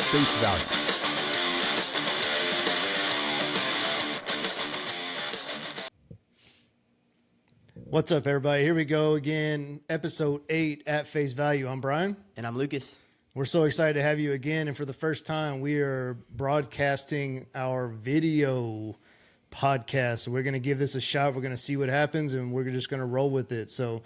face value. What's up, everybody? Here we go again, episode 8 at Face Value. I'm Brian. And I'm Lucas. We're so excited to have you again. And for the first time, we are broadcasting our video podcast. So we're going to give this a shot. We're going to see what happens, and we're just going to roll with it. So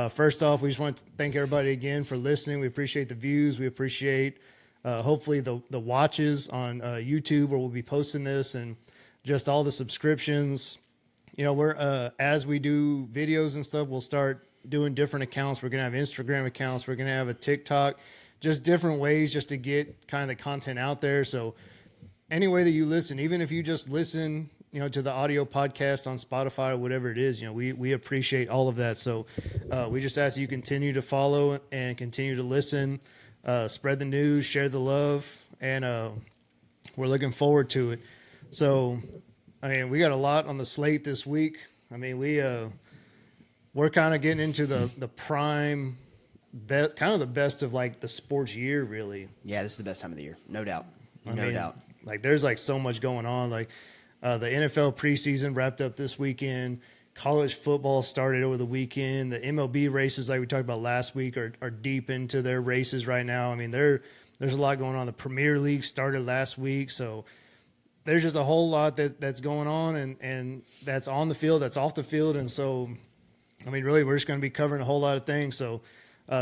first off, we just want to thank everybody again for listening. We appreciate the views. We appreciate hopefully the watches on YouTube, where we'll be posting this, and just all the subscriptions. You know, we're as we do videos and stuff, we'll start doing different accounts. We're going to have Instagram accounts. We're going to have a TikTok, just different ways just to get kind of the content out there. So any way that you listen, even if you just listen, you know, to the audio podcast on Spotify or whatever it is, you know, we appreciate all of that. So we just ask you continue to follow and continue to listen, spread the news, share the love, and we're looking forward to it. So, I mean, we got a lot on the slate this week. I mean, we're kind of getting into the prime, kind of the best of like the sports year, really. Yeah, this is the best time of the year, no doubt. No doubt. Like, there's like so much going on. Like, the NFL preseason wrapped up this weekend. College football started over the weekend. The MLB races, like we talked about last week, are deep into their races right now. I mean, there's a lot going on. The Premier League started last week, so there's just a whole lot that's going on, and that's on the field, that's off the field. And so, I mean, really, we're just going to be covering a whole lot of things. So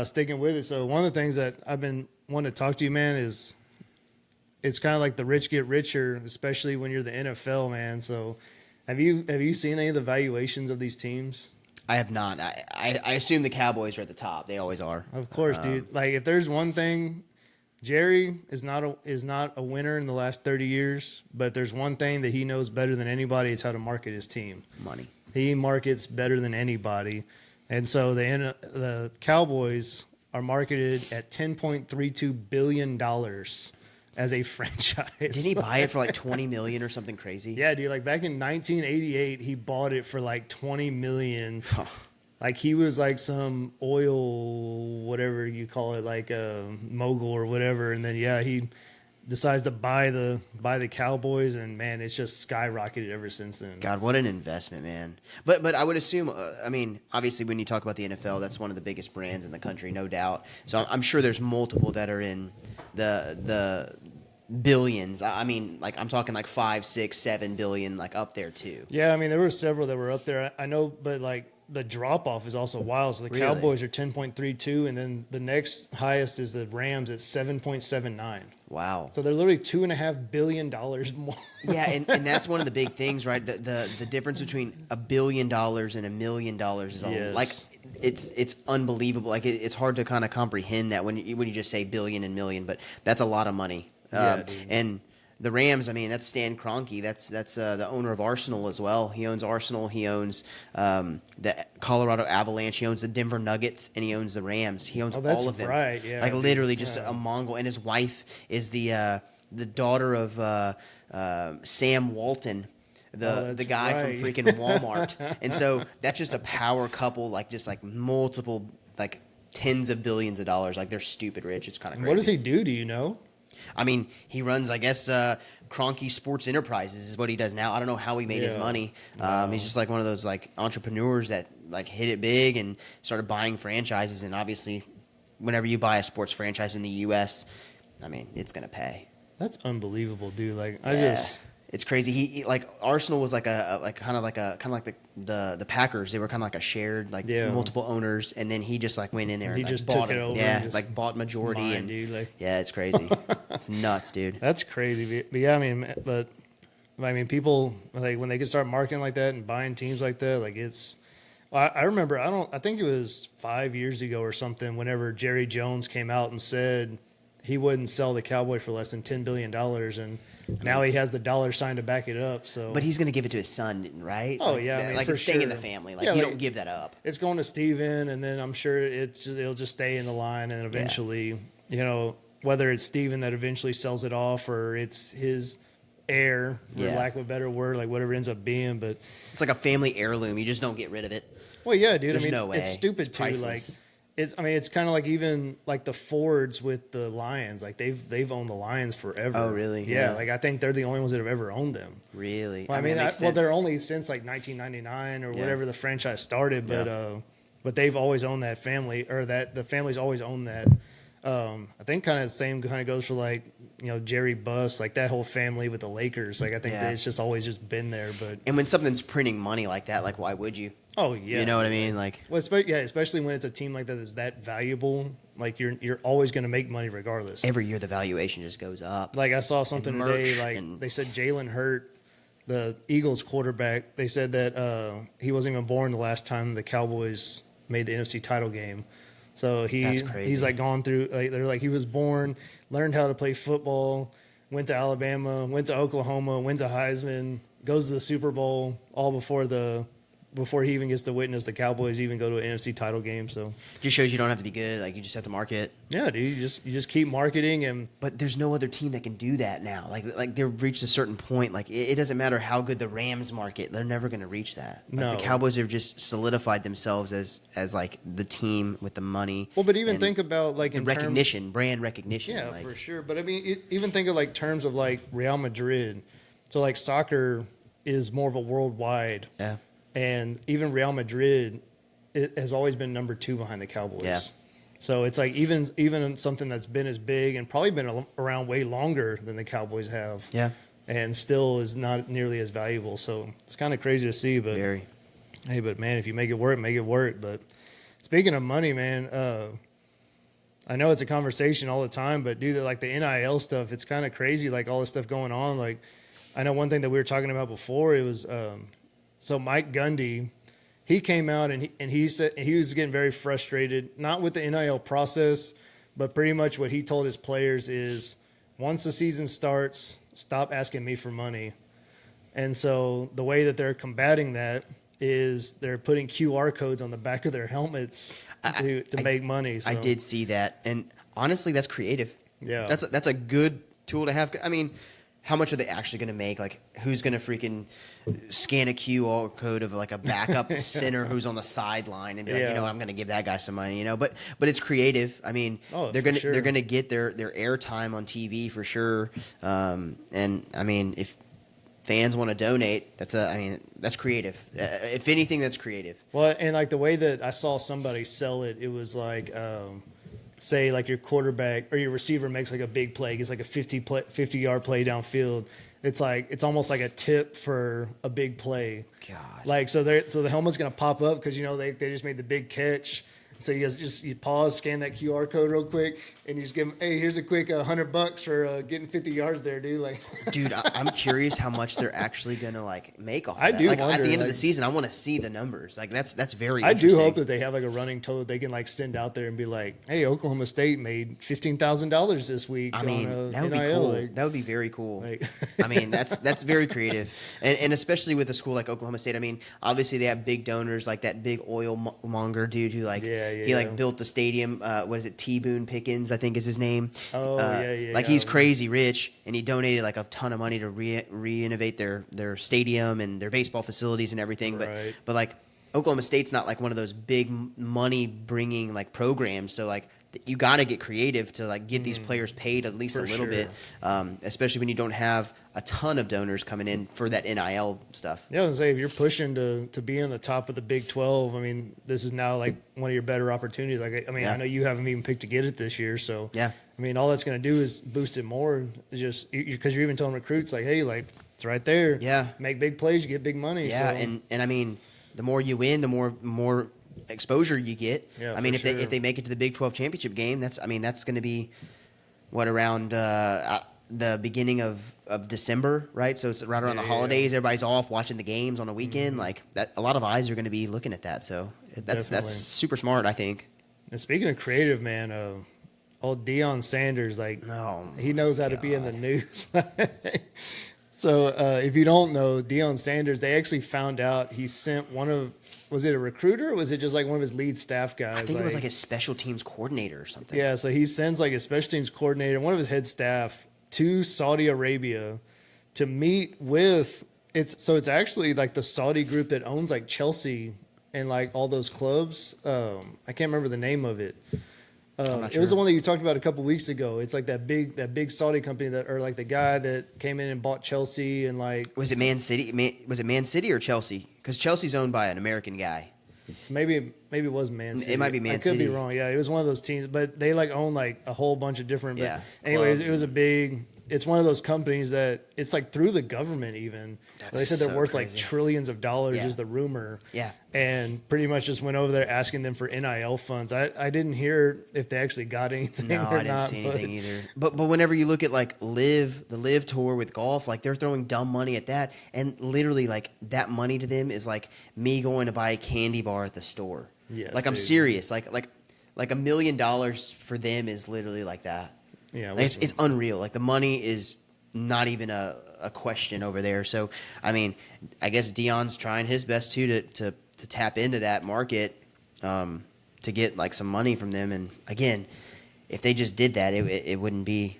sticking with it. So one of the things that I've been wanting to talk to you, man, is it's kind of like the rich get richer, especially when you're the NFL, man. So have you seen any of the valuations of these teams? I have not. I assume the Cowboys are at the top. They always are. Of course, dude. Like, if there's one thing, Jerry is not a winner in the last 30 years, but there's one thing that he knows better than anybody. It's how to market his team. Money. He markets better than anybody. And so the Cowboys are marketed at $10.32 billion as a franchise. Didn't he buy it for like $20 million or something crazy? Yeah, dude. Like, back in 1988, he bought it for like $20 million. Like, he was like some oil, whatever you call it, like a mogul or whatever. And then, yeah, he decides to buy the Cowboys, and man, it's just skyrocketed ever since then. God, what an investment, man. But I would assume, I mean, obviously when you talk about the NFL, that's one of the biggest brands in the country, no doubt. So I'm sure there's multiple that are in the billions. I mean, like, I'm talking like 5, 6, 7 billion, like up there too. Yeah, I mean, there were several that were up there. I know, but like, the drop-off is also wild. So the Cowboys are 10.32, and then the next highest is the Rams at 7.79. Wow. So they're literally $2.5 billion more. Yeah, and that's one of the big things, right? The difference between $1 billion and $1 million is like, it's unbelievable. Like, it's hard to kind of comprehend that when you just say billion and million, but that's a lot of money. And the Rams, I mean, that's Stan Kroenke. That's the owner of Arsenal as well. He owns Arsenal. He owns the Colorado Avalanche. He owns the Denver Nuggets, and he owns the Rams. He owns all of them. Right. Yeah. Like, literally just a Mongol. And his wife is the daughter of Sam Walton, the guy from freaking Walmart. And so that's just a power couple, like, just like multiple, like, tens of billions of dollars. Like, they're stupid rich. It's kind of crazy. What does he do? Do you know? I mean, he runs, I guess, Kroenke Sports Enterprises is what he does now. I don't know how he made his money. He's just like one of those like entrepreneurs that like hit it big and started buying franchises. And obviously, whenever you buy a sports franchise in the U.S., I mean, it's gonna pay. That's unbelievable, dude. Like, it's crazy. He like Arsenal was like kind of like the Packers. They were kind of like a shared multiple owners, and then he just like went in there and he like, just bought took it over. Yeah, like bought majority and dude, like, yeah, it's crazy. It's nuts, dude. That's crazy. But yeah, I mean, people like when they can start marketing like that and buying teams like that, like it's. I remember. I think it was 5 years ago or something. Whenever Jerry Jones came out and said he wouldn't sell the Cowboys for less than $10 billion, and now he has the dollar sign to back it up. So, but he's going to give it to his son, right? Oh, yeah. I mean, like, for it's staying in sure. the family. Like, you don't give that up. It's going to Steven, and then I'm sure it'll just stay in the line, and eventually, you know, whether it's Steven that eventually sells it off or it's his heir, for lack of a better word, like whatever it ends up being. But it's like a family heirloom. You just don't get rid of it. Well, yeah, dude. There's I mean, no way. It's stupid it's too. priceless. Like, it's kind of like even like the Fords with the Lions. Like they've owned the Lions forever. Oh, really? Yeah. Yeah. Like I think they're the only ones that have ever owned them. Really? Well, it makes sense. they're only since like 1999 or Yeah. whatever the franchise started, but they've always owned that family, or that the family's always owned that. I think kind of the same kind of goes for like, Jerry Buss, like that whole family with the Lakers. Like I think that it's just always just been there. But And when something's printing money like that, like why would you? oh yeah, You know what I mean? Like, well, especially when it's a team like that that's that valuable. Like you're always going to make money regardless. every year the valuation just goes up. Like I saw something And merch today. Like and- they said Jalen Hurt, the Eagles quarterback. They said that he wasn't even born the last time the Cowboys made the NFC title game. So That's crazy. he's like gone through. Like they're like he was born, learned how to play football, went to Alabama, went to Oklahoma, went to Heisman, goes to the Super Bowl, all before he even gets to witness the Cowboys even go to an NFC title game. So Just shows you don't have to be good. Like, you just have to market. yeah, dude, you just keep marketing and. But there's no other team that can do that now. Like they've reached a certain point. Like, it doesn't matter how good the Rams market; they're never going to reach that. Like, No. the Cowboys have just solidified themselves as like the team with the money. Well, but even and think about like the in terms- recognition, brand recognition. Yeah, like, for sure. But I mean, even think of like terms of like Real Madrid. So like soccer is more of a worldwide, yeah, and even Real Madrid it has always been number 2 behind the Cowboys. Yeah. So it's like even something that's been as big and probably been around way longer than the Cowboys have. yeah, And still is not nearly as valuable. So it's kind of crazy to see. But very. hey, but man, if you make it work, make it work. But speaking of money, man, I know it's a conversation all the time, but dude, like the NIL stuff, it's kind of crazy. Like all this stuff going on. Like I know one thing that we were talking about before. It was so Mike Gundy, he came out and he said he was getting very frustrated, not with the NIL process, but pretty much what he told his players is, once the season starts, stop asking me for money. And so the way that they're combating that is they're putting QR codes on the back of their helmets to make money. So. I did see that, and honestly, that's creative. Yeah. That's a good tool to have. I mean, how much are they actually going to make? Like, who's going to freaking scan a QR code of like a backup center who's on the sideline and be like, Yeah. you know what, I'm going to give that guy some money, you know? But it's creative. I mean, Oh, they're for gonna sure. they're gonna get their airtime on TV for sure. And I mean, if fans want to donate, that's creative. If anything, that's creative. Well, and like the way that I saw somebody sell it, it was like, say like your quarterback or your receiver makes like a big play, gets like a 50-yard play downfield. It's like, it's almost like a tip for a big play. God. Like, so the helmet's going to pop up because, they just made the big catch. So you pause, scan that QR code real quick, and you just give them, hey, here's a quick $100 for getting 50 yards there, dude. Like, Dude, I'm curious how much they're actually gonna like make off. I that. do Like, at wonder, the end of like- the season, I want to see the numbers. Like, that's very. I do interesting. hope that they have like a running total that they can like send out there and be like, hey, Oklahoma State made $15,000 this week. I mean, on, that would be NIL. cool. Like, That would be very cool. Like- I mean, that's very creative, and especially with a school like Oklahoma State. I mean, obviously they have big donors, like that big oil monger dude who like he like built the stadium. What is it? T. Boone Pickens, I think is his name. Oh, yeah. Like he's crazy rich, and he donated like a ton of money to re-innovate their stadium and their baseball facilities and everything. Right. But like Oklahoma State's not like one of those big money bringing like programs. So like you got to get creative to like get these players paid at least For a little sure. bit, especially when you don't have a ton of donors coming in for that NIL stuff. Yeah, I was gonna say if you're pushing to be in the top of the Big 12, I mean, this is now like one of your better opportunities. Like, I mean, Yeah. I know you haven't even picked to get it this year, so Yeah. I mean, all that's gonna do is boost it more. It's just because you're even telling recruits like, hey, like it's right there. Yeah. make big plays, you get big money. Yeah, so. and I mean, the more you win, the more exposure you get. Yeah, I mean, for if sure. they make it to the Big 12 championship game, that's going to be what, around the beginning of December, right? So it's right around the Yeah. holidays. Everybody's off watching the games on a weekend. Like that, a lot of eyes are going to be looking at that. So that's Definitely. super smart, I think. And speaking of creative, man, old Deion Sanders, like Oh, he knows how to be in the news. So if you don't know, Deion Sanders, they actually found out he sent was it a recruiter or was it just like one of his lead staff guys? I think it was like his special teams coordinator or something. Yeah, so he sends like his special teams coordinator, one of his head staff, to Saudi Arabia to meet with it's actually like the Saudi group that owns like Chelsea and like all those clubs. I can't remember the name of it. Not It was sure. the one that you talked about a couple weeks ago. It's like that big Saudi company that, or like the guy that came in and bought Chelsea and like. Was it Man City? Was it Man City or Chelsea? Because Chelsea's owned by an American guy. So maybe it was Man City. It might be Man I could be City. wrong. Yeah, it was one of those teams, but they like own like a whole bunch of different. But Yeah, anyways, clubs it was a big. It's one of those companies that it's like through the government even. That's They said they're so worth like crazy. trillions of dollars Yeah. is the rumor. Yeah. And pretty much just went over there asking them for NIL funds. I didn't hear if they actually got anything No, or I didn't not. see anything either. But whenever you look at like the Live tour with golf, like they're throwing dumb money at that, and literally like that money to them is like me going to buy a candy bar at the store. Yes, like I'm dude. serious. Like $1 million for them is literally like that. Yeah, Like, it's unreal. Like the money is not even a question over there. So I mean, I guess Dion's trying his best to tap into that market to get like some money from them. And again, if they just did that, it wouldn't be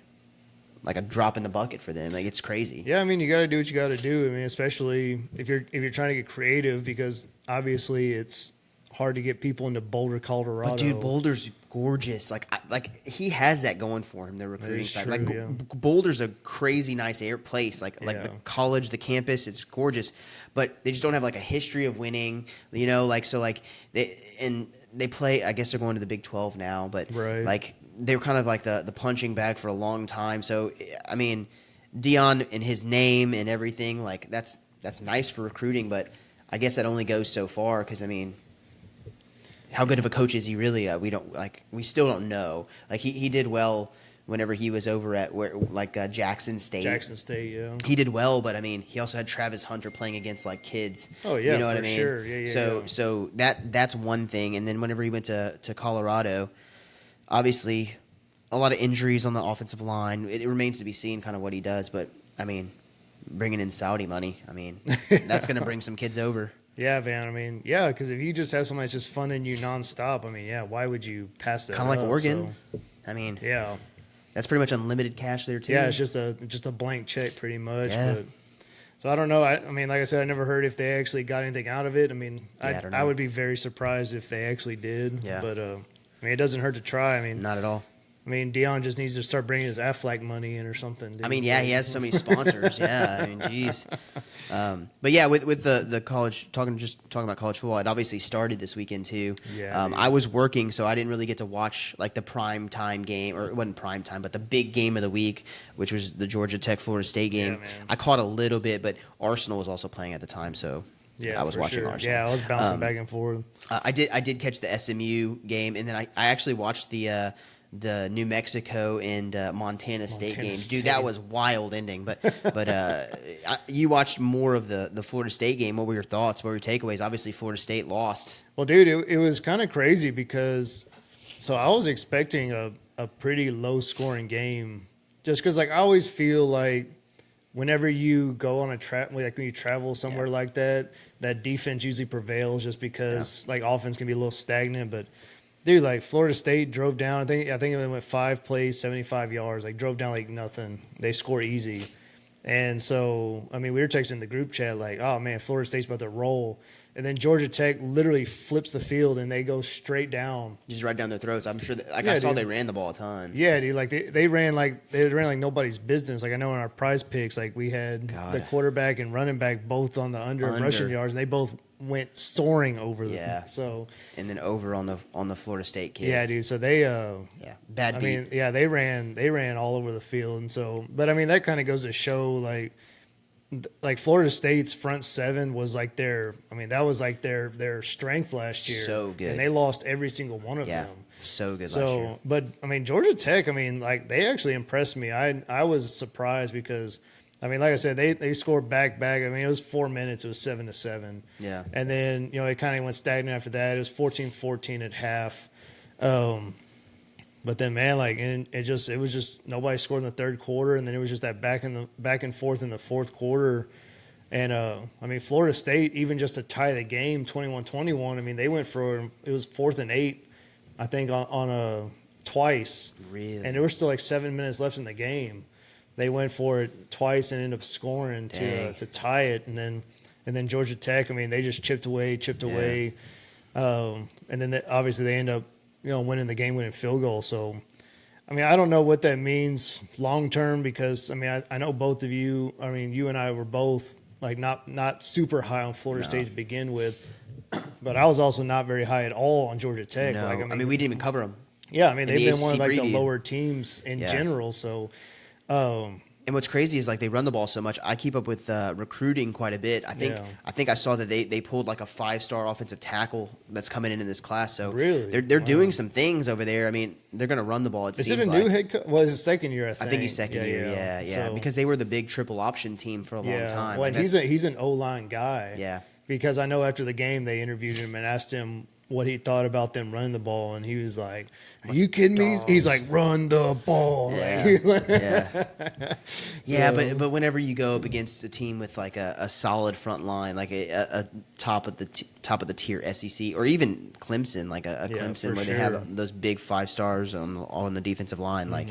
like a drop in the bucket for them. Like it's crazy. Yeah, I mean, you got to do what you got to do. I mean, especially if you're trying to get creative, because obviously it's hard to get people into Boulder, Colorado. But dude, Boulder's gorgeous. Like he has that going for him. The recruiting is side. true, Like yeah. Boulder's a crazy nice place. Like the Yeah. college, the campus, it's gorgeous. But they just don't have like a history of winning. You know, like so like they play. I guess they're going to the Big 12 now. But Right. like they were kind of like the punching bag for a long time. So I mean, Dion and his name and everything, like that's nice for recruiting. But I guess that only goes so far because I mean. How good of a coach is he really? We still don't know. Like he did well whenever he was over at Jackson State. Jackson State, yeah. He did well, but I mean, he also had Travis Hunter playing against like kids. Oh, yeah, you know what for I mean? sure. Yeah, yeah. So that's one thing. And then whenever he went to Colorado, obviously a lot of injuries on the offensive line. It remains to be seen kind of what he does, but I mean, bringing in Saudi money, I mean, that's going to bring some kids over. Yeah, man. I mean, yeah, because if you just have somebody that's just funding you nonstop, I mean, yeah, why would you pass that? Kind of like up? Oregon. So, I mean, yeah, that's pretty much unlimited cash there too. yeah, it's just a blank check, pretty much. Yeah. But so I don't know. I mean, like I said, I never heard if they actually got anything out of it. I mean, Yeah, I don't I know. would be very surprised if they actually did. Yeah. But I mean, it doesn't hurt to try. I mean, Not at all. I mean, Dion just needs to start bringing his Aflac money in or something. Dude. I mean, yeah, he has so many sponsors. Yeah, I mean, geez. But yeah, with the college talking about college football, it obviously started this weekend too. Yeah, dude. I was working, so I didn't really get to watch like the prime time game, or it wasn't prime time, but the big game of the week, which was the Georgia Tech Florida State game. Yeah, man. I caught a little bit, but Arsenal was also playing at the time, so Yeah, I was for watching sure. Arsenal. Yeah, I was bouncing back and forth. I did catch the SMU game, and then I actually watched the New Mexico and Montana State Montana game. State. Dude, that was wild ending. But you watched more of the Florida State game. What were your thoughts? What were your takeaways? Obviously, Florida State lost. Well, dude, it was kind of crazy because so I was expecting a pretty low scoring game just because like I always feel like whenever you go on like when you travel somewhere like that defense usually prevails just because like offense can be a little stagnant. But dude, like Florida State drove down. I think it went 5 plays, 75 yards. Like drove down like nothing. They score easy. And so, I mean, we were texting the group chat like, oh, man, Florida State's about to roll. And then Georgia Tech literally flips the field and they go straight down. Just right down their throats. I'm sure that, Yeah, I saw dude. they ran the ball a ton. Yeah, dude, like they ran like nobody's business. Like I know in our prize picks, like we had God. the quarterback and running back both on the under Under. rushing yards, and they both went soaring over them. Yeah. So And then over on the Florida State kid. yeah, dude. So they Bad I beat. mean, yeah, they ran all over the field, and so, but I mean, that kind of goes to show, like Florida State's front seven was like their strength last year. So good. and they lost every single one of yeah. them. So good last year. So, but I mean, Georgia Tech, I mean, like they actually impressed me. I was surprised because, I mean, like I said, they scored back. I mean, it was 4 minutes. It was 7-7. Yeah. And then, it kind of went stagnant after that. It was 14-14 at half. But then, man, like, and it was just nobody scored in the third quarter, and then it was just that back and forth in the fourth quarter. And I mean, Florida State, even just to tie the game, 21-21. I mean, they went for it was 4th and 8, I think, on a twice. Really? And there was still like 7 minutes left in the game. They went for it twice and ended up scoring Dang. to tie it, and then Georgia Tech. I mean, they just chipped away. And then obviously they end up, winning the game-winning field goal. So, I mean, I don't know what that means long term because, I mean, I know both of you. I mean, you and I were both like not super high on Florida State to begin with, but I was also not very high at all on Georgia Tech. No, Like, I mean, we didn't even cover them. Yeah, I mean, they've been one of like the preview. lower teams in general. So, and what's crazy is like they run the ball so much. I keep up with recruiting quite a bit. I think I saw that they pulled like a 5-star offensive tackle that's coming in this class. So really, they're doing some things over there. I mean, they're going to run the ball. Is it a new head coach? Well, it's his second year. I think he's second year. Yeah. So, because they were the big triple option team for a long time. Well, and he's an O-line guy. Yeah. Because I know after the game they interviewed him and asked him what he thought about them running the ball, and he was like, "Are you kidding me?" He's like, "Run the ball." Yeah. But whenever you go up against a team with like a solid front line, like a top of the tier SEC, or even Clemson, like a Clemson where they have those big 5 stars on the defensive line, like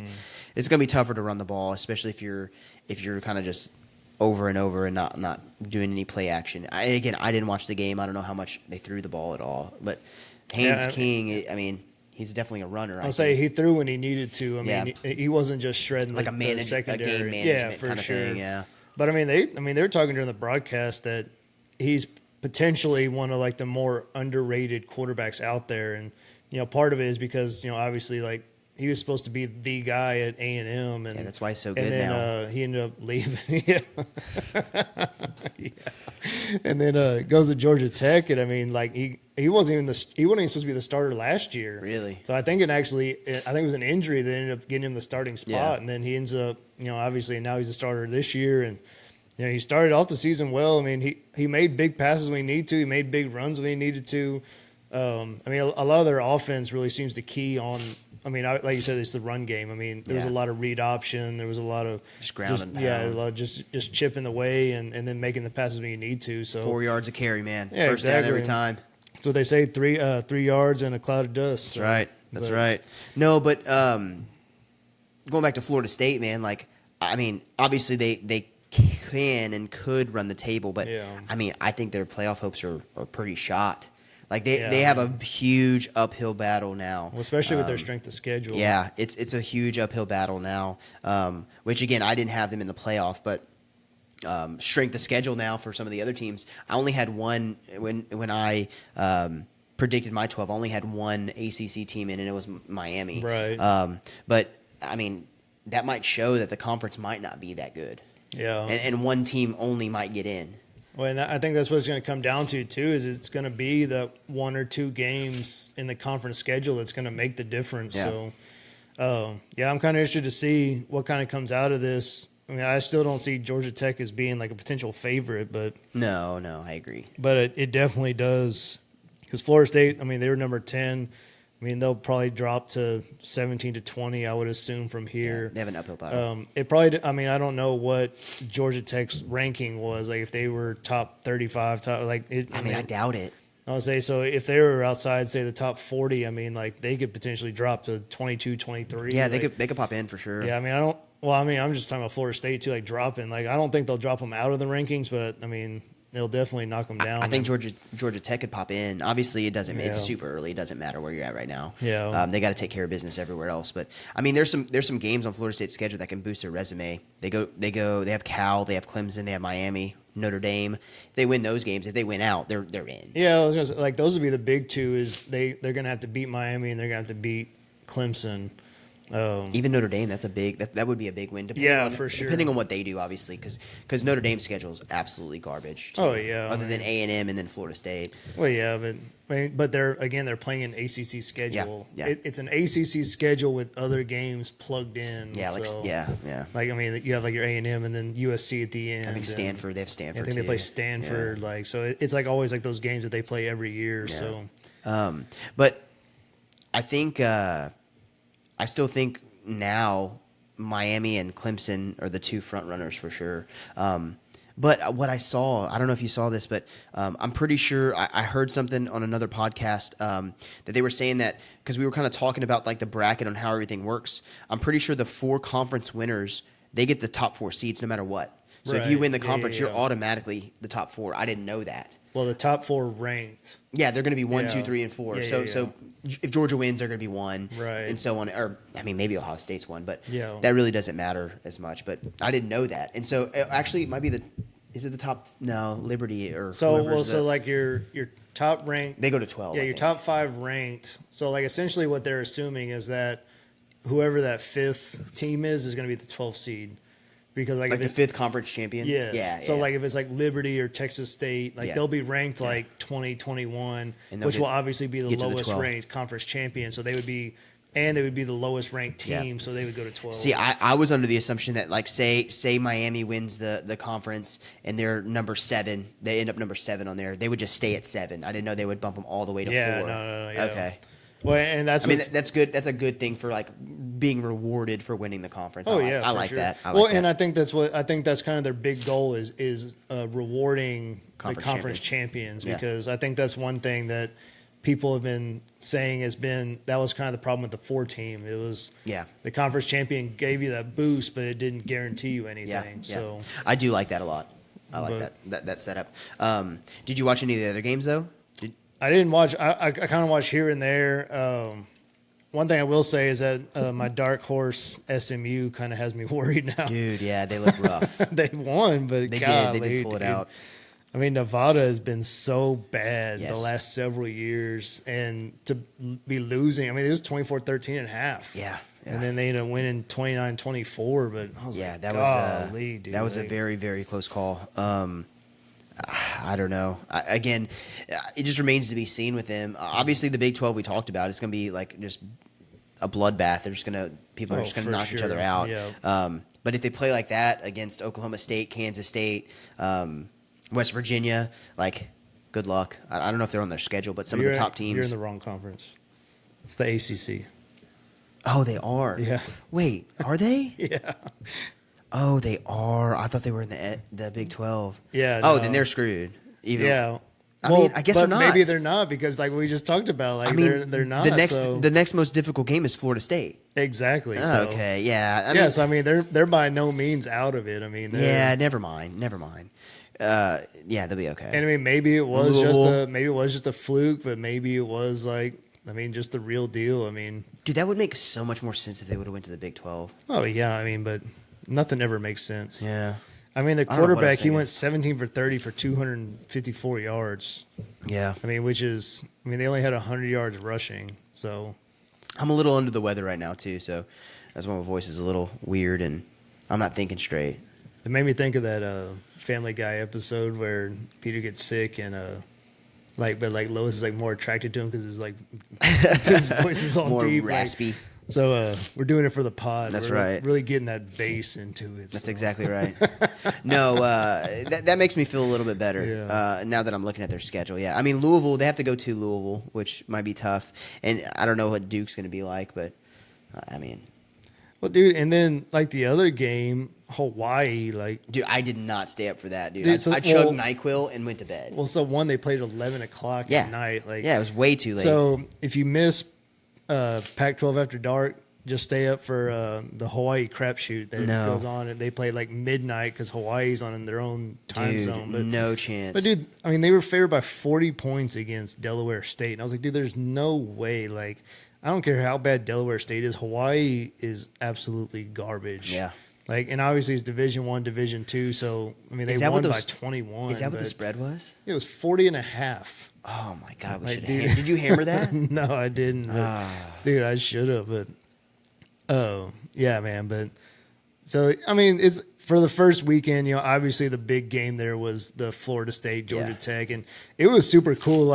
it's gonna be tougher to run the ball, especially if you're kind of just over and over and not doing any play action. I didn't watch the game. I don't know how much they threw the ball at all. But Haynes King, I mean, he's definitely a runner. I'll say he threw when he needed to. I mean, he wasn't just shredding like a game management for kind of sure. thing. Yeah. But they were talking during the broadcast that he's potentially one of like the more underrated quarterbacks out there, and part of it is because obviously like he was supposed to be the guy at A&M, and that's why he's so good. And then now. He ended up leaving. And then goes to Georgia Tech, and I mean, like he wasn't even supposed to be the starter last year. Really? So I think it was an injury that ended up getting him the starting spot, and then he ends up obviously now he's a starter this year, and he started off the season well. I mean, he made big passes when he needed to. He made big runs when he needed to. I mean, a lot of their offense really seems to key on. I mean, like you said, it's the run game. I mean, there was a lot of read option. There was a lot of just ground and pound. Yeah, a lot of just chipping the way and then making the passes when you need to. So 4 yards a carry, man. Yeah, First down every time. That's what they say. 3 yards and a cloud of dust. That's right. That's right. No, but going back to Florida State, man. Like, I mean, obviously they can and could run the table, but I mean, I think their playoff hopes are pretty shot. Like they have a huge uphill battle now, well, especially with their strength of schedule. Yeah, it's a huge uphill battle now. Which again, I didn't have them in the playoff, but strength of schedule now for some of the other teams. I only had one when I predicted my 12. I only had one ACC team in, and it was Miami. Right. But I mean, that might show that the conference might not be that good. Yeah. And one team only might get in. Well, and I think that's what it's going to come down to, too, is it's going to be the 1 or 2 games in the conference schedule that's going to make the difference. Yeah. So, I'm kind of interested to see what kind of comes out of this. I mean, I still don't see Georgia Tech as being like a potential favorite, but No, I agree. But it definitely does, because Florida State, I mean, they were number 10. I mean, they'll probably drop to 17 to 20, I would assume, from here. Yeah, they have an uphill battle. It probably, I mean, I don't know what Georgia Tech's ranking was, like if they were top 35, I doubt it. I would say, so if they were outside, say, the top 40, I mean, like, they could potentially drop to 22, 23. Yeah, like, they could pop in for sure. Yeah, I mean, I'm just talking about Florida State, too, like, dropping. Like, I don't think they'll drop them out of the rankings, but, I mean, they'll definitely knock them down. I think Georgia Tech could pop in. Obviously, it doesn't. It's super early. It doesn't matter where you're at right now. Yeah. They got to take care of business everywhere else. But I mean, there's some games on Florida State's schedule that can boost their resume. They have Cal, they have Clemson, they have Miami, Notre Dame. If they win those games, if they win out, they're in. Yeah, I was gonna say, like, those would be the big two. Is they're gonna have to beat Miami and they're gonna have to beat Clemson. Even Notre Dame, that would be a big win. For sure. Depending on what they do, obviously, because Notre Dame's schedule is absolutely garbage. Oh yeah, other than A&M and then Florida State. Well, yeah, but they're playing an ACC schedule. Yeah. It's an ACC schedule with other games plugged in. Yeah, so, yeah. Like, I mean, you have like your A&M and then USC at the end. I think Stanford. They have Stanford. I think too. they play Stanford. Yeah. Like, so it's like always like those games that they play every year. Yeah. So, but I think I still think now Miami and Clemson are the two front runners for sure. But what I saw, I don't know if you saw this, but I'm pretty sure I heard something on another podcast that they were saying that, because we were kind of talking about like the bracket on how everything works. I'm pretty sure the 4 conference winners, they get the top 4 seeds no matter what. So if you win the conference, you're automatically the top 4. I didn't know that. Well, the top 4 ranked. Yeah, they're going to be 1, Yeah. 2, 3, and 4. Yeah, So if Georgia wins, they're going to be 1, Right. and so on. Or I mean, maybe Ohio State's 1, but Yeah. that really doesn't matter as much. But I didn't know that, and so actually, it might be is it the top? No, Liberty or So like your top ranked. they go to 12. Yeah, I your think. top 5 ranked. So like essentially what they're assuming is that whoever that 5th team is going to be the 12th seed. Because like Like if the 5th conference champion. yes. Yeah. So yeah. like if it's like Liberty or Texas State, like Yeah. they'll be ranked like 20, 21, And they'll which will obviously be the get to the lowest 12. ranked conference champion. So they would be the lowest ranked team. Yeah. So they would go to 12. See, I was under the assumption that like say Miami wins the conference and they're number 7, they end up number 7 on there. They would just stay at 7. I didn't know they would bump them all the way to 4. No. Yeah. Okay. Well, and that's I mean, that's good. That's a good thing for like being rewarded for winning the conference. Oh I for like sure. that. And I think that's kind of their big goal is rewarding the conference champions Yeah. because I think that's one thing that people have been saying that was kind of the problem with the 4 team. It was the conference champion gave you that boost, but it didn't guarantee you anything. Yeah. So I do like that a lot. I like that setup. Did you watch any of the other games though? I didn't watch. I kind of watched here and there. One thing I will say is that my dark horse SMU kind of has me worried now. Dude, yeah, they look rough. They won, but They golly, did pull it out. I mean, Nevada has been so bad Yes. the last several years, and to be losing, I mean, it was 24-13 and a half. Yeah. And then they ended up winning 29-24, but I was like, that golly, that was a very, very close call. I don't know. Again, it just remains to be seen with them. Obviously, the Big 12 we talked about, it's going to be like just a bloodbath. People are just going to knock each other out. Yeah. But if they play like that against Oklahoma State, Kansas State, West Virginia, like, good luck. I don't know if they're on their schedule, but some of the top teams. You're in the wrong conference. It's the ACC. Oh, they are? Yeah. Wait, are they? Yeah. Oh, they are. I thought they were in the Big 12. Yeah. Oh, no. then they're screwed. Yeah. I mean, I guess they're not. Maybe they're not because, like we just talked about, like they're not. The next most difficult game is Florida State. Exactly. Okay. Yeah. I mean they're by no means out of it. I mean. Never mind. Yeah, they'll be okay. And I mean, maybe it was just a fluke, but maybe it was just the real deal. I mean, dude, that would make so much more sense if they would have went to the Big 12. Oh yeah, I mean, but nothing ever makes sense. Yeah. I mean, the quarterback, he went 17 for 30 for 254 yards. Yeah. I mean, they only had 100 yards rushing. So I'm a little under the weather right now too, so that's why my voice is a little weird and I'm not thinking straight. It made me think of that Family Guy episode where Peter gets sick and Lois is more attracted to him because his voice is all more deep, raspy. So we're doing it for the pod. That's we're right. Really getting that bass into it. That's exactly right. No, that makes me feel a little bit better now that I'm looking at their schedule. Yeah, I mean Louisville, they have to go to Louisville, which might be tough, and I don't know what Duke's going to be like, but I mean, well, dude, and then the other game, Hawaii, dude, I did not stay up for that, dude. Dude, I chugged NyQuil and went to bed. Well, so they played at 11 o'clock at night. It was way too late. So if you miss Pac-12 After Dark, just stay up for the Hawaii crapshoot that goes on, and they play midnight because Hawaii's on their own time zone. But no chance. But dude, I mean, they were favored by 40 points against Delaware State, and I was like, dude, there's no way. I don't care how bad Delaware State is. Hawaii is absolutely garbage. Yeah. And obviously it's Division I, Division II, so I mean they won by 21. Is that what the spread was? It was 40.5. Oh my god, did you hammer that? No, I didn't. But, dude, I should have. But yeah, man. But so I mean, it's for the first weekend. Obviously the big game there was the Florida State Georgia Tech, and it was super cool.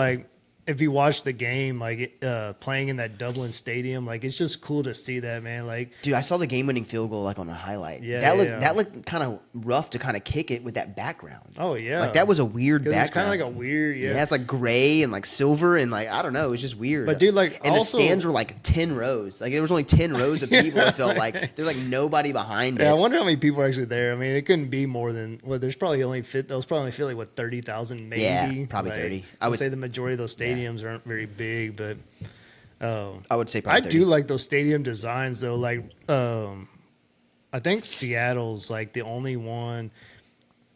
If you watch the game, playing in that Dublin stadium, it's just cool to see that, man. Dude, I saw the game-winning field goal on a highlight. Yeah, that looked kind of rough to kind of kick it with that background. Oh yeah, that was a weird background. It's kind of a weird, yeah. It's gray and silver and I don't know, it was just weird. But dude, and the stands were 10 rows. There was only 10 rows of people. It felt like there was nobody behind it. Yeah, I wonder how many people are actually there. I mean, it couldn't be more than there's probably only those probably feel 30,000 maybe. Yeah, probably 30. I would say the majority of those stadiums aren't very big, but I would say probably 30. I do like those stadium designs though. I think Seattle's the only one.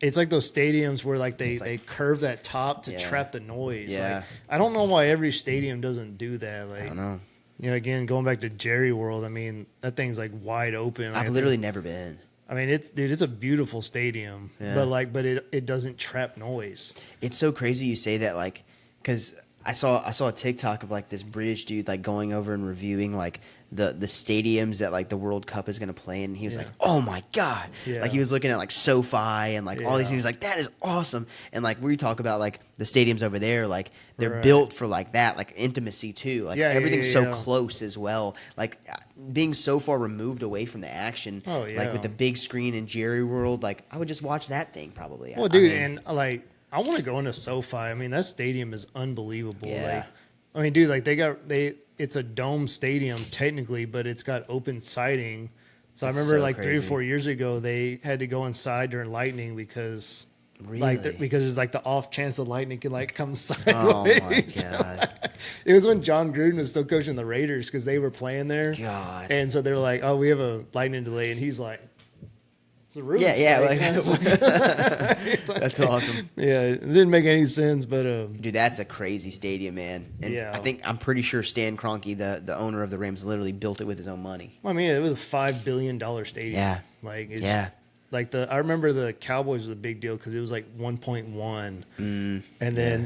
it's like those stadiums where like they curve that top to trap the noise. Yeah. Like, I don't know why every stadium doesn't do that. Like, I don't know. You know, again, going back to Jerry World, I mean, that thing's like wide open. Like, I've literally never been. I mean, it's a beautiful stadium, but it doesn't trap noise. It's so crazy you say that, like, because I saw a TikTok of like this British dude like going over and reviewing like the stadiums that like the World Cup is going to play in, and he was like, oh my god, like he was looking at like SoFi and like all these things, like that is awesome. And like we talk about like the stadiums over there, like they're built for like that, like intimacy too, like everything's so close as well, like being so far removed away from the action. Like with the big screen in Jerry World, like I would just watch that thing probably. Well, dude, and like I want to go into SoFi. I mean, that stadium is unbelievable. Like, I mean, dude, like it's a dome stadium technically, but it's got open siding. So I remember like 3 or 4 years ago, they had to go inside during lightning because because there's like the off chance the lightning can like come sideways. Oh my god! It was when John Gruden was still coaching the Raiders because they were playing there. God. And so they were like, "Oh, we have a lightning delay," and he's like, like, that's awesome. Yeah, it didn't make any sense, but dude, that's a crazy stadium, man. And I'm pretty sure Stan Kroenke, the owner of the Rams, literally built it with his own money. Well, I mean, it was a $5 billion stadium. Yeah, like like I remember the Cowboys was a big deal because it was like 1.1, and then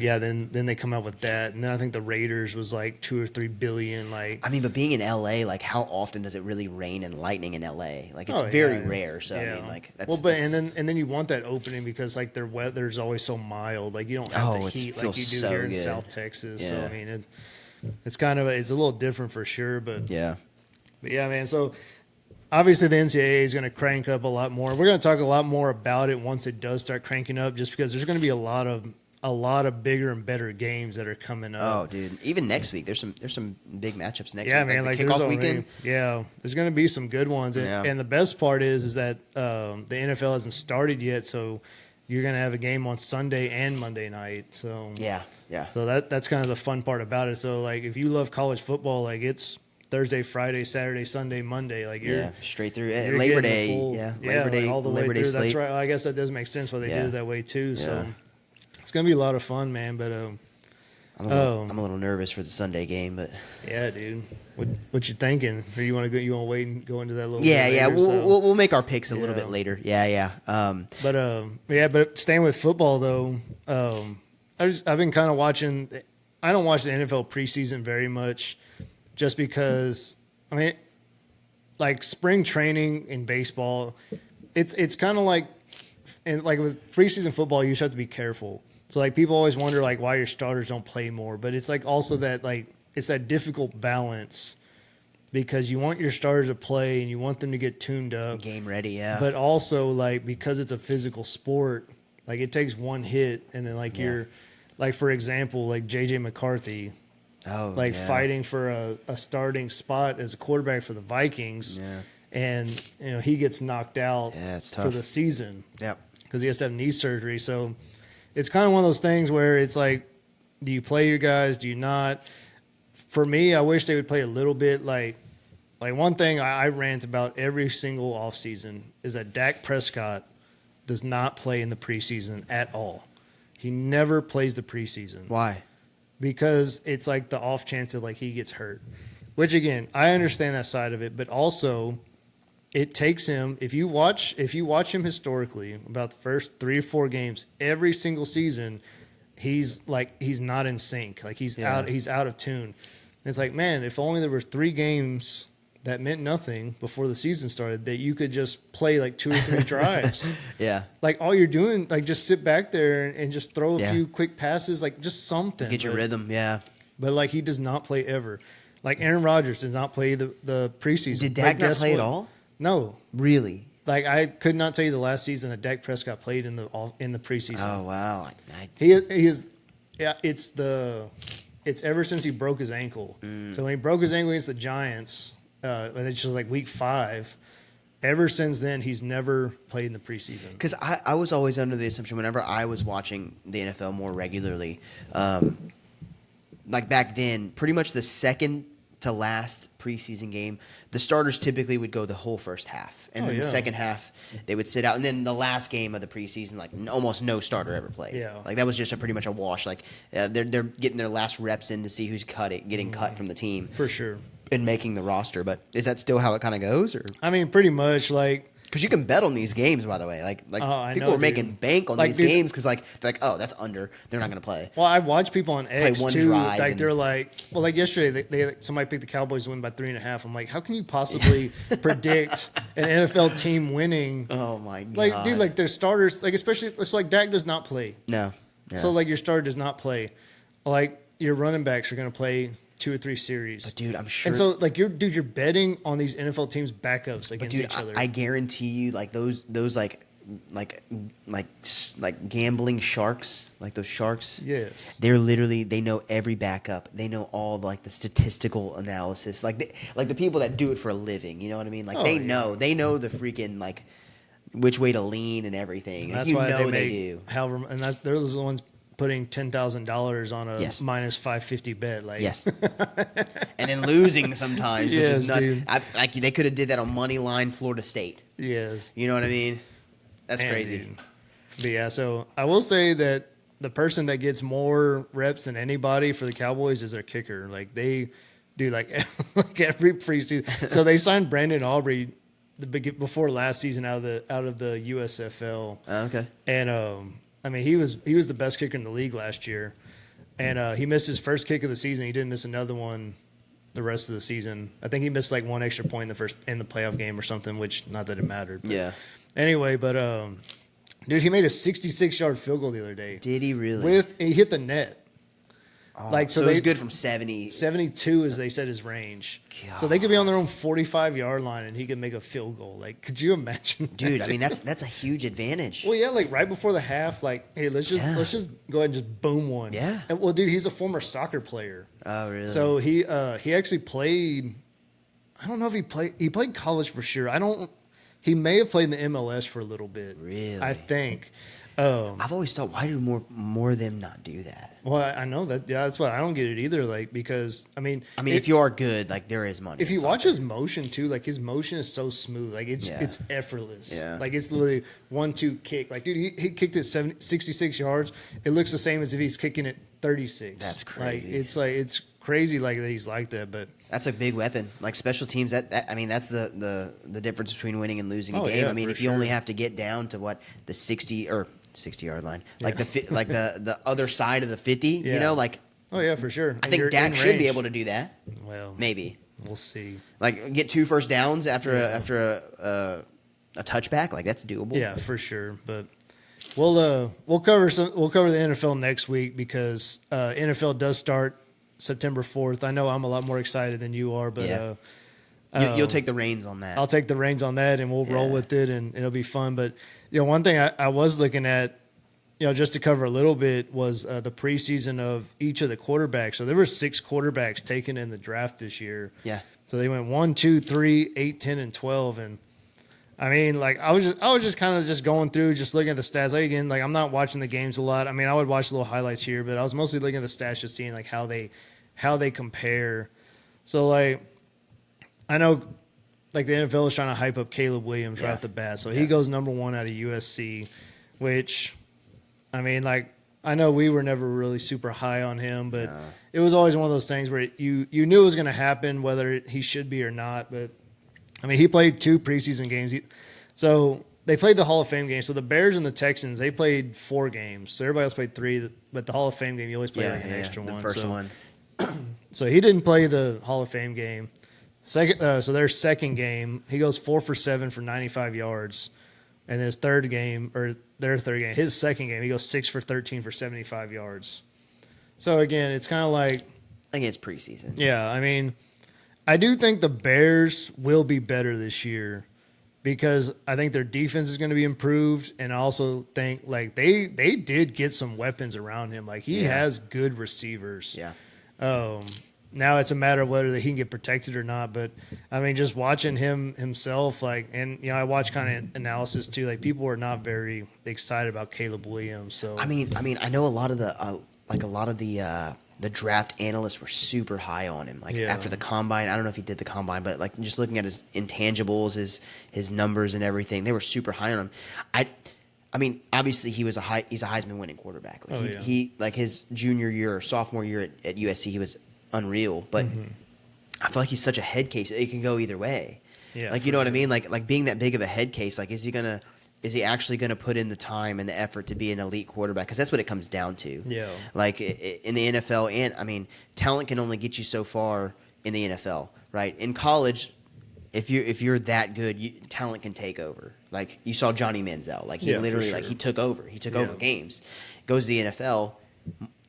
then they come out with that, and then I think the Raiders was like 2 or 3 billion. Like, I mean, but being in LA, like how often does it really rain and lightning in LA? Like it's very rare. So I mean, like that's and then you want that opening because like their weather's always so mild. Like you don't have the heat like you do here in South Texas. So I mean, it's kind of it's a little different for sure. But yeah, man. So. Obviously, the NCAA is going to crank up a lot more. We're going to talk a lot more about it once it does start cranking up, just because there's going to be a lot of bigger and better games that are coming up. Oh, dude! Even next week, there's some big matchups next week. Yeah, man, like the kickoff weekend. Yeah, there's going to be some good ones, and the best part is that the NFL hasn't started yet, so you're going to have a game on Sunday and Monday night. So yeah. So that's kind of the fun part about it. So like, if you love college football, like it's Thursday, Friday, Saturday, Sunday, Monday, like you're straight through Labor Day, Labor Day, like all the Labor way Day through. slate. That's right. I guess that does make sense why they do it that way too. So it's gonna be a lot of fun, man. But I'm a little nervous for the Sunday game, but yeah, dude, what you thinking? Or you want to go? You want to wait and go into that a little? Yeah, bit yeah. later, We'll make our picks a little bit later. Yeah. But staying with football though, I've been kind of watching. I don't watch the NFL preseason very much, just because. I mean, like spring training in baseball, it's kind of like, and like with preseason football, you just have to be careful. So like people always wonder like why your starters don't play more, but it's like also that like it's that difficult balance because you want your starters to play and you want them to get tuned up, game ready, yeah. But also like because it's a physical sport, like it takes one hit and then like you're, like for example, like JJ McCarthy. Fighting for a starting spot as a quarterback for the Vikings, and he gets knocked out for the season, because he has to have knee surgery. So it's kind of one of those things where it's like, do you play your guys? Do you not? For me, I wish they would play a little bit. Like one thing I rant about every single offseason is that Dak Prescott does not play in the preseason at all. He never plays the preseason. Why? Because it's like the off chance that like he gets hurt, which again, I understand that side of it, but also it takes him, if you watch him historically about the first 3 or 4 games, every single season, he's not in sync. Like he's out of tune. And it's like, man, if only there were 3 games that meant nothing before the season started, that you could just play like 2 or 3 drives. Like all you're doing, like just sit back there and just throw a few quick passes, like just something. Get your rhythm, But like he does not play ever. Like Aaron Rodgers did not play the preseason. Did Dak not play at all? No. Really? Like I could not tell you the last season that Dak Prescott played in the preseason. Oh wow. He is. Yeah, it's ever since he broke his ankle. So when he broke his ankle against the Giants. And it's just like week 5. Ever since then, he's never played in the preseason. Because I was always under the assumption whenever I was watching the NFL more regularly, like back then, pretty much the second to last preseason game, the starters typically would go the whole first half, and then the second half they would sit out, and then the last game of the preseason, like almost no starter ever played. Yeah. Like that was just pretty much a wash. Like they're getting their last reps in to see who's getting cut from the team For sure. and making the roster. But is that still how it kind of goes, or? I mean, pretty much like. Because you can bet on these games, by the way. Like people are making bank on these games because they're like, oh, that's under. They're not going to play. Well, I watch people on X one too. drive Like they're like, well, like yesterday, somebody picked the Cowboys to win by 3.5. I'm like, how can you possibly predict an NFL team winning? Oh my god! Like, dude, like their starters, like especially, it's like Dak does not play. No. So like your starter does not play. Like your running backs are going to play 2 or 3 series. But dude, I'm sure. And so like you're betting on these NFL teams backups against each other. I guarantee you, like those like gambling sharks, like those sharks. Yes. They're literally, they know every backup. They know all like the statistical analysis, like the people that do it for a living. You know what I mean? Like they know the freaking like which way to lean and everything. That's why they do. However, and they're the ones putting $10,000 on a minus 550 bet. Like yes, and then losing sometimes, which is nuts. Dude. Like they could have did that on money line Florida State. Yes, you know what I mean. That's crazy. Dude. But yeah, so I will say that the person that gets more reps than anybody for the Cowboys is their kicker. Like they do like every preseason. So they signed Brandon Aubrey before last season out of the USFL. Okay. And I mean he was the best kicker in the league last year, and he missed his first kick of the season. He didn't miss another one the rest of the season. I think he missed like one extra point in the playoff game or something, which not that it mattered. But yeah. Anyway, but dude, he made a 66-yard field goal the other day. Did he really? He hit the net. Like so, it was good from 70. 72, as they said, his range. God. So they could be on their own 45-yard line, and he could make a field goal. Like, could you imagine? Dude, I mean that's a huge advantage. Well, yeah, like right before the half, like, hey, let's just go ahead and just boom one. Yeah. And, well, dude, he's a former soccer player. Oh, really? So he actually played. I don't know if he played college for sure. He may have played in the MLS for a little bit. Really? I think. I've always thought, why do more of them not do that? Well, I know that. Yeah, that's why I don't get it either. Like, because I mean, if you are good, like there is money. If you watch his motion too, like his motion is so smooth, like it's effortless. Yeah. Like it's literally 1-2 kick. Like, dude, he kicked it 66 yards. It looks the same as if he's kicking it 36. That's crazy. It's crazy like that he's like that, but that's a big weapon. Like special teams, I mean, that's the difference between winning and losing a game. Yeah, I mean, if you only have to get down to what the 60-yard line, like the other side of the 50, you know, like. Oh yeah, for sure. I think Dak should be able to do that. Well, maybe we'll see. Like get 2 first downs after a touchback, like that's doable. Yeah, for sure. But we'll cover the NFL next week because NFL does start September 4th. I know I'm a lot more excited than you are, but you'll take the reins on that. I'll take the reins on that, and we'll roll with it, and it'll be fun. But one thing I was looking at, just to cover a little bit, was the preseason of each of the quarterbacks. So there were 6 quarterbacks taken in the draft this year. Yeah. So they went 1, 2, 3, 8, 10, and 12, and I mean, like I was just kind of just going through, just looking at the stats. Like again, like I'm not watching the games a lot. I mean, I would watch little highlights here, but I was mostly looking at the stats, just seeing like how they compare. So like, I know like the NFL is trying to hype up Caleb Williams right off the bat. So he goes number 1 out of USC, which, I mean, like I know we were never really super high on him, but it was always one of those things where you knew it was going to happen, whether he should be or not. But I mean, he played 2 preseason games. So they played the Hall of Fame game. So the Bears and the Texans, they played 4 games. So everybody else played 3. But the Hall of Fame game, you always play like an extra one. The first one. So he didn't play the Hall of Fame game. So their second game, he goes 4 for 7 for 95 yards. And their third game, his second game, he goes 6 for 13 for 75 yards. So again, it's kind of like, I think it's preseason. Yeah, I mean, I do think the Bears will be better this year because I think their defense is going to be improved, and I also think like they did get some weapons around him. Like he has good receivers. Yeah. Now it's a matter of whether he can get protected or not. But I mean, just watching himself, like, and I watch kind of analysis too. Like people are not very excited about Caleb Williams. So I mean, I know a lot of the the draft analysts were super high on him. Like Yeah. after the combine, I don't know if he did the combine, but like just looking at his intangibles, his numbers and everything, they were super high on him. I mean, obviously he's a Heisman winning quarterback. Like he like his junior year or sophomore year at USC, he was unreal. But I feel like he's such a head case. It can go either way. Yeah, like you know what I mean? Like being that big of a head case, like is he actually gonna put in the time and the effort to be an elite quarterback? Because that's what it comes down to. Yeah. Like in the NFL, and I mean, talent can only get you so far in the NFL, right? In college, if you're that good, talent can take over. Like you saw Johnny Manziel, like he literally sure. like he took over. He took over games. Goes to the NFL,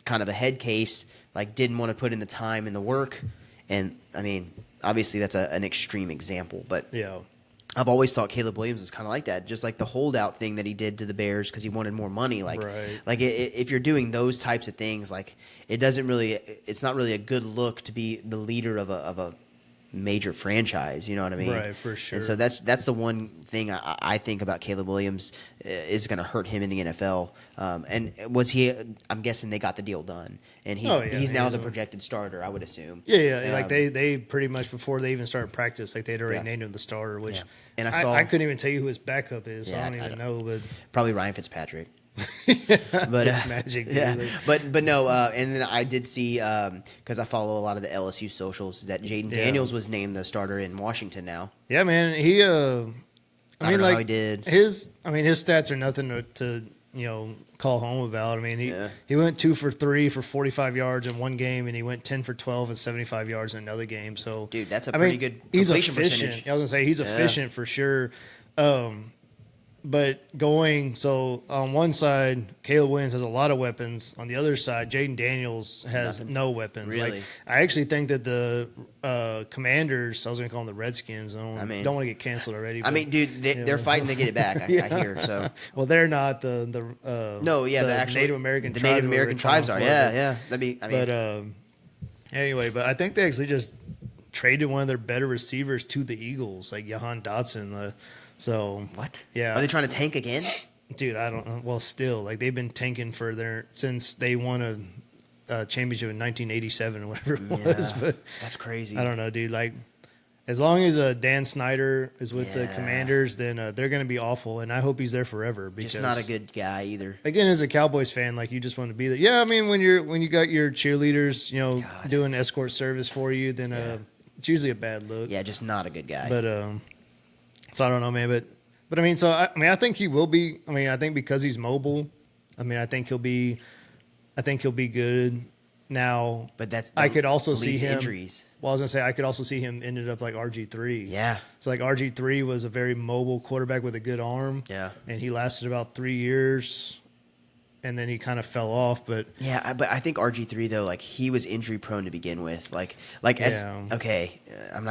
kind of a head case, like didn't want to put in the time and the work. And I mean, obviously that's an extreme example, but I've always thought Caleb Williams is kind of like that, just like the holdout thing that he did to the Bears because he wanted more money. Like, if you're doing those types of things, like it's not really a good look to be the leader of a major franchise. You know what I mean? Right, for sure. And so that's the one thing I think about Caleb Williams is going to hurt him in the NFL. And was he? I'm guessing they got the deal done, and he's now the projected starter. I would assume. Yeah. Like they pretty much before they even started practice, like they'd already named him the starter. Which and I couldn't even tell you who his backup is. So Yeah, I don't even know, but probably Ryan Fitzpatrick. but it's magic. Dude. Yeah, but no. And then I did see because I follow a lot of the LSU socials that Jaden Daniels was named the starter in Washington now. Yeah, man. He I mean, don't know like how he did. his stats are nothing to call home about. I mean, he went 2 for 3 for 45 yards in one game, and he went 10 for 12 and 75 yards in another game. So, dude, that's a pretty good he's completion efficient. percentage. I was gonna say he's efficient for sure. But so on one side, Caleb Williams has a lot of weapons. On the other side, Jaden Daniels has no weapons. Really? Like, I actually think that the Commanders, I was going to call them the Redskins. I don't want to get canceled already. I mean, dude, they're fighting to get it back. I hear so. Well, they're not the actual Native American the Native American tribes are. Yeah. Anyway, but I think they actually just traded one of their better receivers to the Eagles, like Jahan Dotson. So what? Yeah. Are they trying to tank again? Dude, I don't know. Well, still, like they've been tanking since they won a championship in 1987 or whatever it was. But that's crazy. I don't know, dude. Like, as long as Dan Snyder is with the Commanders, then they're going to be awful, and I hope he's there forever. Because just not a good guy either. Again, as a Cowboys fan, like you just want to be there. Yeah, I mean, when you got your cheerleaders, doing escort service for you, then it's usually a bad look. Yeah, just not a good guy. But so I don't know, man. But I mean, I think he will be. I mean, I think because he's mobile, I think he'll be good. Now, but I could also see him. Injuries. Well, I was gonna say I could also see him ended up like RG3. Yeah. So like RG3 was a very mobile quarterback with a good arm. Yeah. And he lasted about 3 years. And then he kind of fell off, but but I think RG3 though, like he was injury prone to begin with. I'm not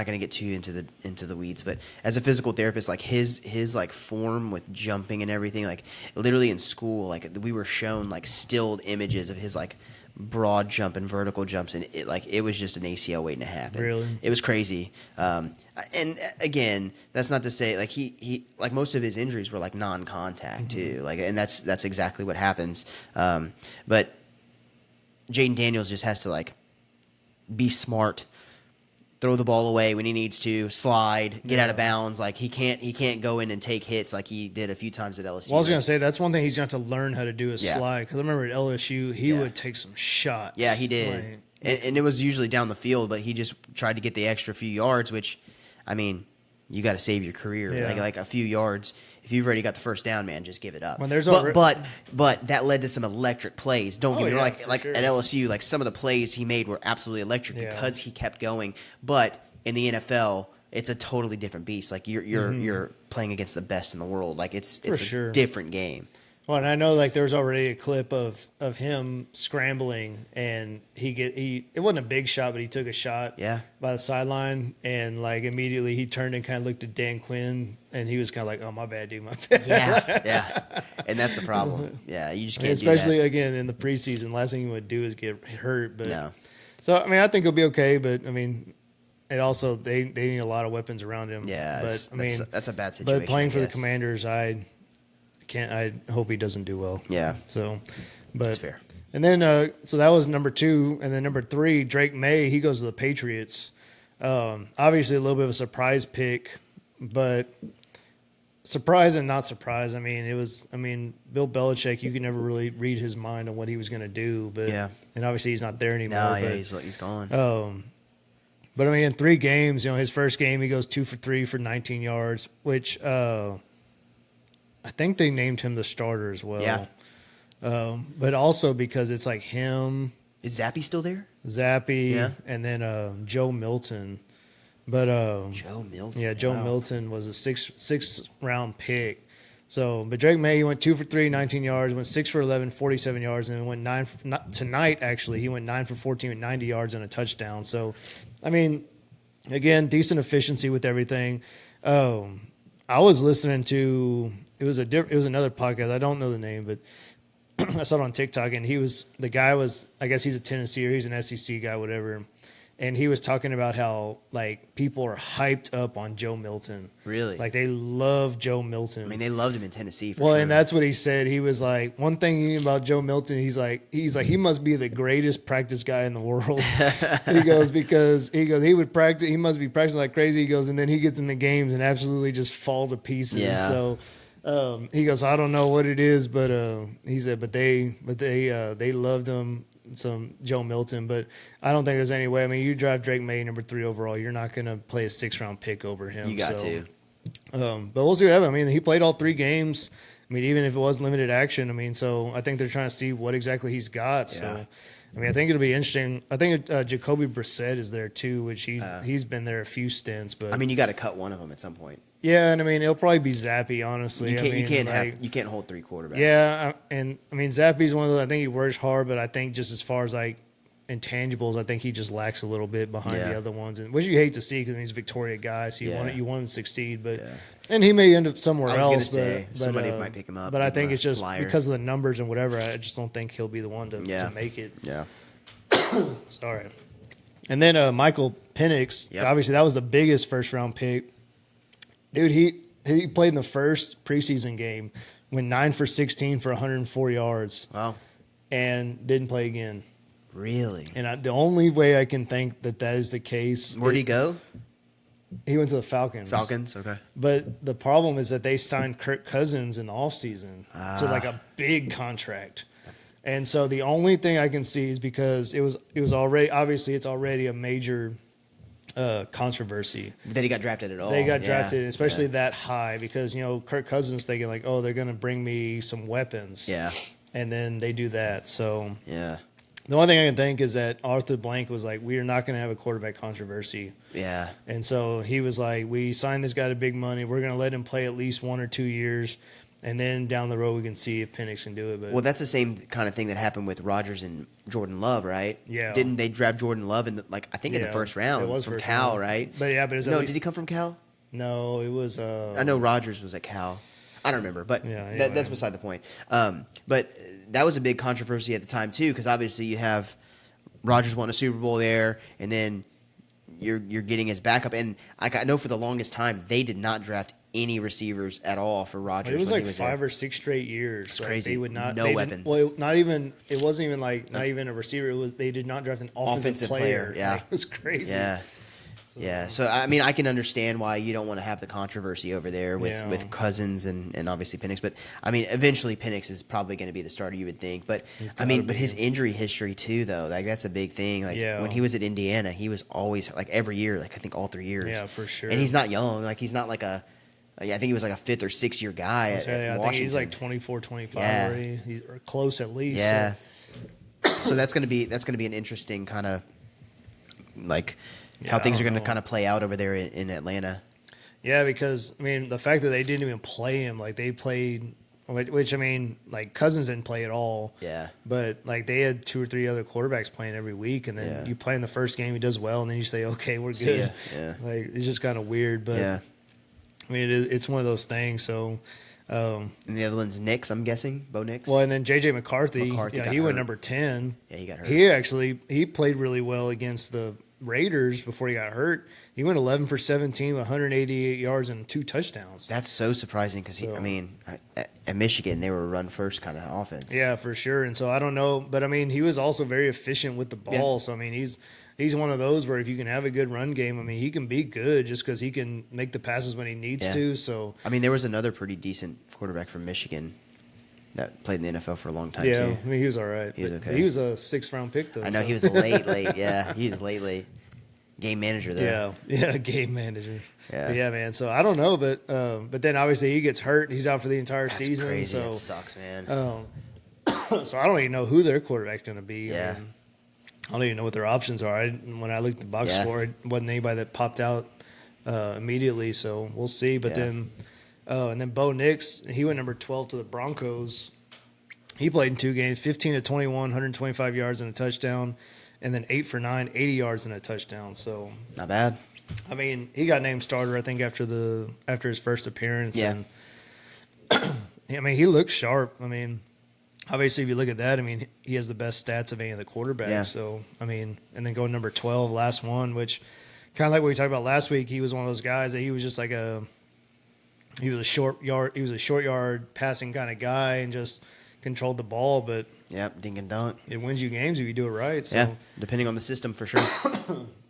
gonna get too into the weeds, but as a physical therapist, like his like form with jumping and everything, like literally in school, like we were shown like stilled images of his like broad jump and vertical jumps, and it was just an ACL waiting to happen. Really, it was crazy. And again, that's not to say like he like most of his injuries were like non-contact too. Like, and that's exactly what happens. But Jaden Daniels just has to like be smart, throw the ball away when he needs to, slide, get out of bounds. Like he can't go in and take hits like he did a few times at LSU. Well, I was gonna say that's one thing he's going to have to learn how to do is slide. Because I remember at LSU he would take some shots. Yeah, he did, and it was usually down the field, but he just tried to get the extra few yards, which, I mean, you got to save your career. Yeah. Like a few yards. If you've already got the first down, man, just give it up. When there's but that led to some electric plays. Don't get me wrong. Like sure. At LSU, like some of the plays he made were absolutely electric because he kept going. But in the NFL, it's a totally different beast. Like you're playing against the best in the world. Like it's a different game. Well, and I know like there was already a clip of him scrambling, and it wasn't a big shot, but he took a shot by the sideline, and like immediately he turned and kind of looked at Dan Quinn, and he was kind of like, "Oh, my bad, dude, my bad." Yeah, and that's the problem. Yeah, you just can't. Especially do that. Again in the preseason, last thing you would do is get hurt. But so I mean, I think he'll be okay, but I mean. And also, they need a lot of weapons around him. Yeah, but that's a bad situation. But playing for the Commanders, I hope he doesn't do well. Yeah. So, but that's fair. And then, so that was number 2. And then number 3, Drake May, he goes to the Patriots. Obviously, a little bit of a surprise pick, but surprise and not surprise. I mean, Bill Belichick, you can never really read his mind on what he was going to do. But and obviously, he's not there anymore. No, but, yeah, he's gone. But I mean, in 3 games, his first game, he goes 2 for 3 for 19 yards, which I think they named him the starter as well. Yeah. But also because it's like him. Is Zappy still there? Zappy, and then Joe Milton. But Joe Milton. Yeah, Joe Milton was a sixth round pick. So, but Drake May, he went 2 for 3, 19 yards, went 6 for 11, 47 yards, and then went 9 for, tonight, actually, he went 9 for 14 with 90 yards and a touchdown. So, I mean, again, decent efficiency with everything. I was listening to, it was another podcast. I don't know the name, but I saw it on TikTok, and the guy was, I guess he's a Tennessee or he's an SEC guy, whatever. And he was talking about how, like, people are hyped up on Joe Milton. Really? Like, they love Joe Milton. I mean, they loved him in Tennessee for well, sure. and that's what he said. He was like, one thing about Joe Milton, he's like, he must be the greatest practice guy in the world. He goes, because he would practice, he must be practicing like crazy. He goes, and then he gets in the games and absolutely just fall to pieces. Yeah. So he goes, I don't know what it is, but he said, but they loved him. Some Joe Milton, but I don't think there's any way. I mean, you drive Drake May number 3 overall, you're not going to play a 6th round pick over him. You got to. But we'll see what happens. I mean, he played all 3 games. I mean, even if it was limited action, I mean, so I think they're trying to see what exactly he's got. So, I mean, I think it'll be interesting. I think Jacoby Brissett is there too, which he's been there a few stints. But I mean, you got to cut one of them at some point. Yeah, and I mean, it'll probably be Zappy, honestly. You can't hold 3 quarterbacks. Yeah, and I mean, Zappy's one of those. I think he works hard, but I think just as far as like intangibles, I think he just lacks a little bit behind the other ones, and which you hate to see because he's a Victoria guy, so you want him to succeed, but and he may end up somewhere else. But somebody might pick him up. But I think it's just because of the numbers and whatever. I just don't think he'll be the one to make it. Yeah. Sorry. And then Michael Penix, obviously that was the biggest first round pick. Dude, he played in the first preseason game, went 9 for 16 for 104 yards. Wow. And didn't play again. Really? And the only way I can think that is the case. Where'd he go? He went to the Falcons. Falcons, okay. But the problem is that they signed Kirk Cousins in the offseason to like a big contract. And so the only thing I can see is because it was already, obviously it's already a major controversy that he got drafted at all. They got drafted, especially that high, because Kirk Cousins thinking like, oh, they're going to bring me some weapons. Yeah. And then they do that. So yeah. The only thing I can think is that Arthur Blank was like, we are not going to have a quarterback controversy. Yeah. And so he was like, we signed this guy to big money. We're going to let him play at least 1 or 2 years. And then down the road, we can see if Penix can do it. But well, that's the same kind of thing that happened with Rodgers and Jordan Love, right? Yeah. Didn't they draft Jordan Love in I think in the first round? It was from Cal, right? But yeah, but did he come from Cal? No, it was. I know Rodgers was at Cal. I don't remember, but that's beside the point. But that was a big controversy at the time too, because obviously you have Rodgers won a Super Bowl there, and then you're getting his backup. And I know for the longest time they did not draft any receivers at all for Rodgers. It was like 5 or 6 straight years. It's crazy. They would not weapons. Well, not even. It wasn't even like not even a receiver. It was they did not draft an offensive player. Yeah, it was crazy. Yeah. Yeah, so I mean, I can understand why you don't want to have the controversy over there with Cousins and obviously Penix, but I mean, eventually Penix is probably going to be the starter, you would think. But I mean, but his injury history too, though, like that's a big thing. Like when he was at Indiana, he was always like every year, like I think all 3 years. Yeah, for sure. And he's not young, like he's not like a. I think he was like a 5th or 6th year guy at Washington. I think he's like 24, 25 already. He's close at least. Yeah. So that's gonna be an interesting kind of like. How things are going to kind of play out over there in Atlanta. Yeah, because, I mean, the fact that they didn't even play him, like they played, which, I mean, like Cousins didn't play at all. Yeah. But, like, they had 2 or 3 other quarterbacks playing every week, and then you play in the first game, he does well, and then you say, okay, we're good. Yeah. Like, it's just kind of weird, but, I mean, it's one of those things, so. And the other one's Nix, I'm guessing, Bo Nix. Well, and then J.J. McCarthy he went number 10. Yeah, he got hurt. He played really well against the Raiders before he got hurt, he went 11 for 17, 188 yards and 2 touchdowns. That's so surprising because, at Michigan, they were a run-first kind of offense. Yeah, for sure. And so I don't know. But, I mean, he was also very efficient with the ball. Yeah. So, I mean, he's one of those where if you can have a good run game, I mean, he can be good just because he can make the passes when he needs to. So, I mean, there was another pretty decent quarterback from Michigan that played in the NFL for a long time, too. Yeah, I mean, he was all right. He was okay. He was a 6th-round pick, though. I know, he was late. Yeah, he was late. Game manager, though. Yeah, game manager. Yeah. But yeah, man. So, I don't know. But then, obviously, he gets hurt. He's out for the entire season. Crazy. So that sucks, man. So, I don't even know who their quarterback's going to be. Yeah. I don't even know what their options are. When I looked at the box score, it wasn't anybody that popped out immediately. So we'll see. But then, and then Bo Nix, he went number 12 to the Broncos. He played in 2 games, 15 to 21, 125 yards and a touchdown, and then 8 for 9, 80 yards and a touchdown. So not bad. I mean, he got named starter, I think, after his first appearance. Yeah. And, I mean, he looks sharp. I mean, obviously, if you look at that, I mean, he has the best stats of any of the quarterbacks. Yeah. So, I mean, and then going number 12, last one, which kind of like what we talked about last week, he was one of those guys that he was just like he was a short yard passing kind of guy and just controlled the ball. But dink and dunk. It wins you games if you do it right. So. Yeah, depending on the system for sure.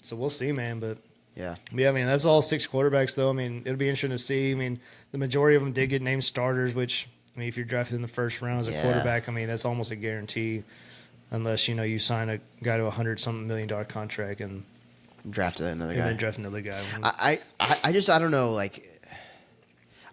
So we'll see, man. But yeah, I mean, that's all 6 quarterbacks, though. I mean, it'll be interesting to see. I mean, the majority of them did get named starters, which. I mean, if you're drafted in the first round as a quarterback, I mean, that's almost a guarantee unless, you sign a guy to $100-something million contract and draft another guy. And then draft another guy. I don't know, like,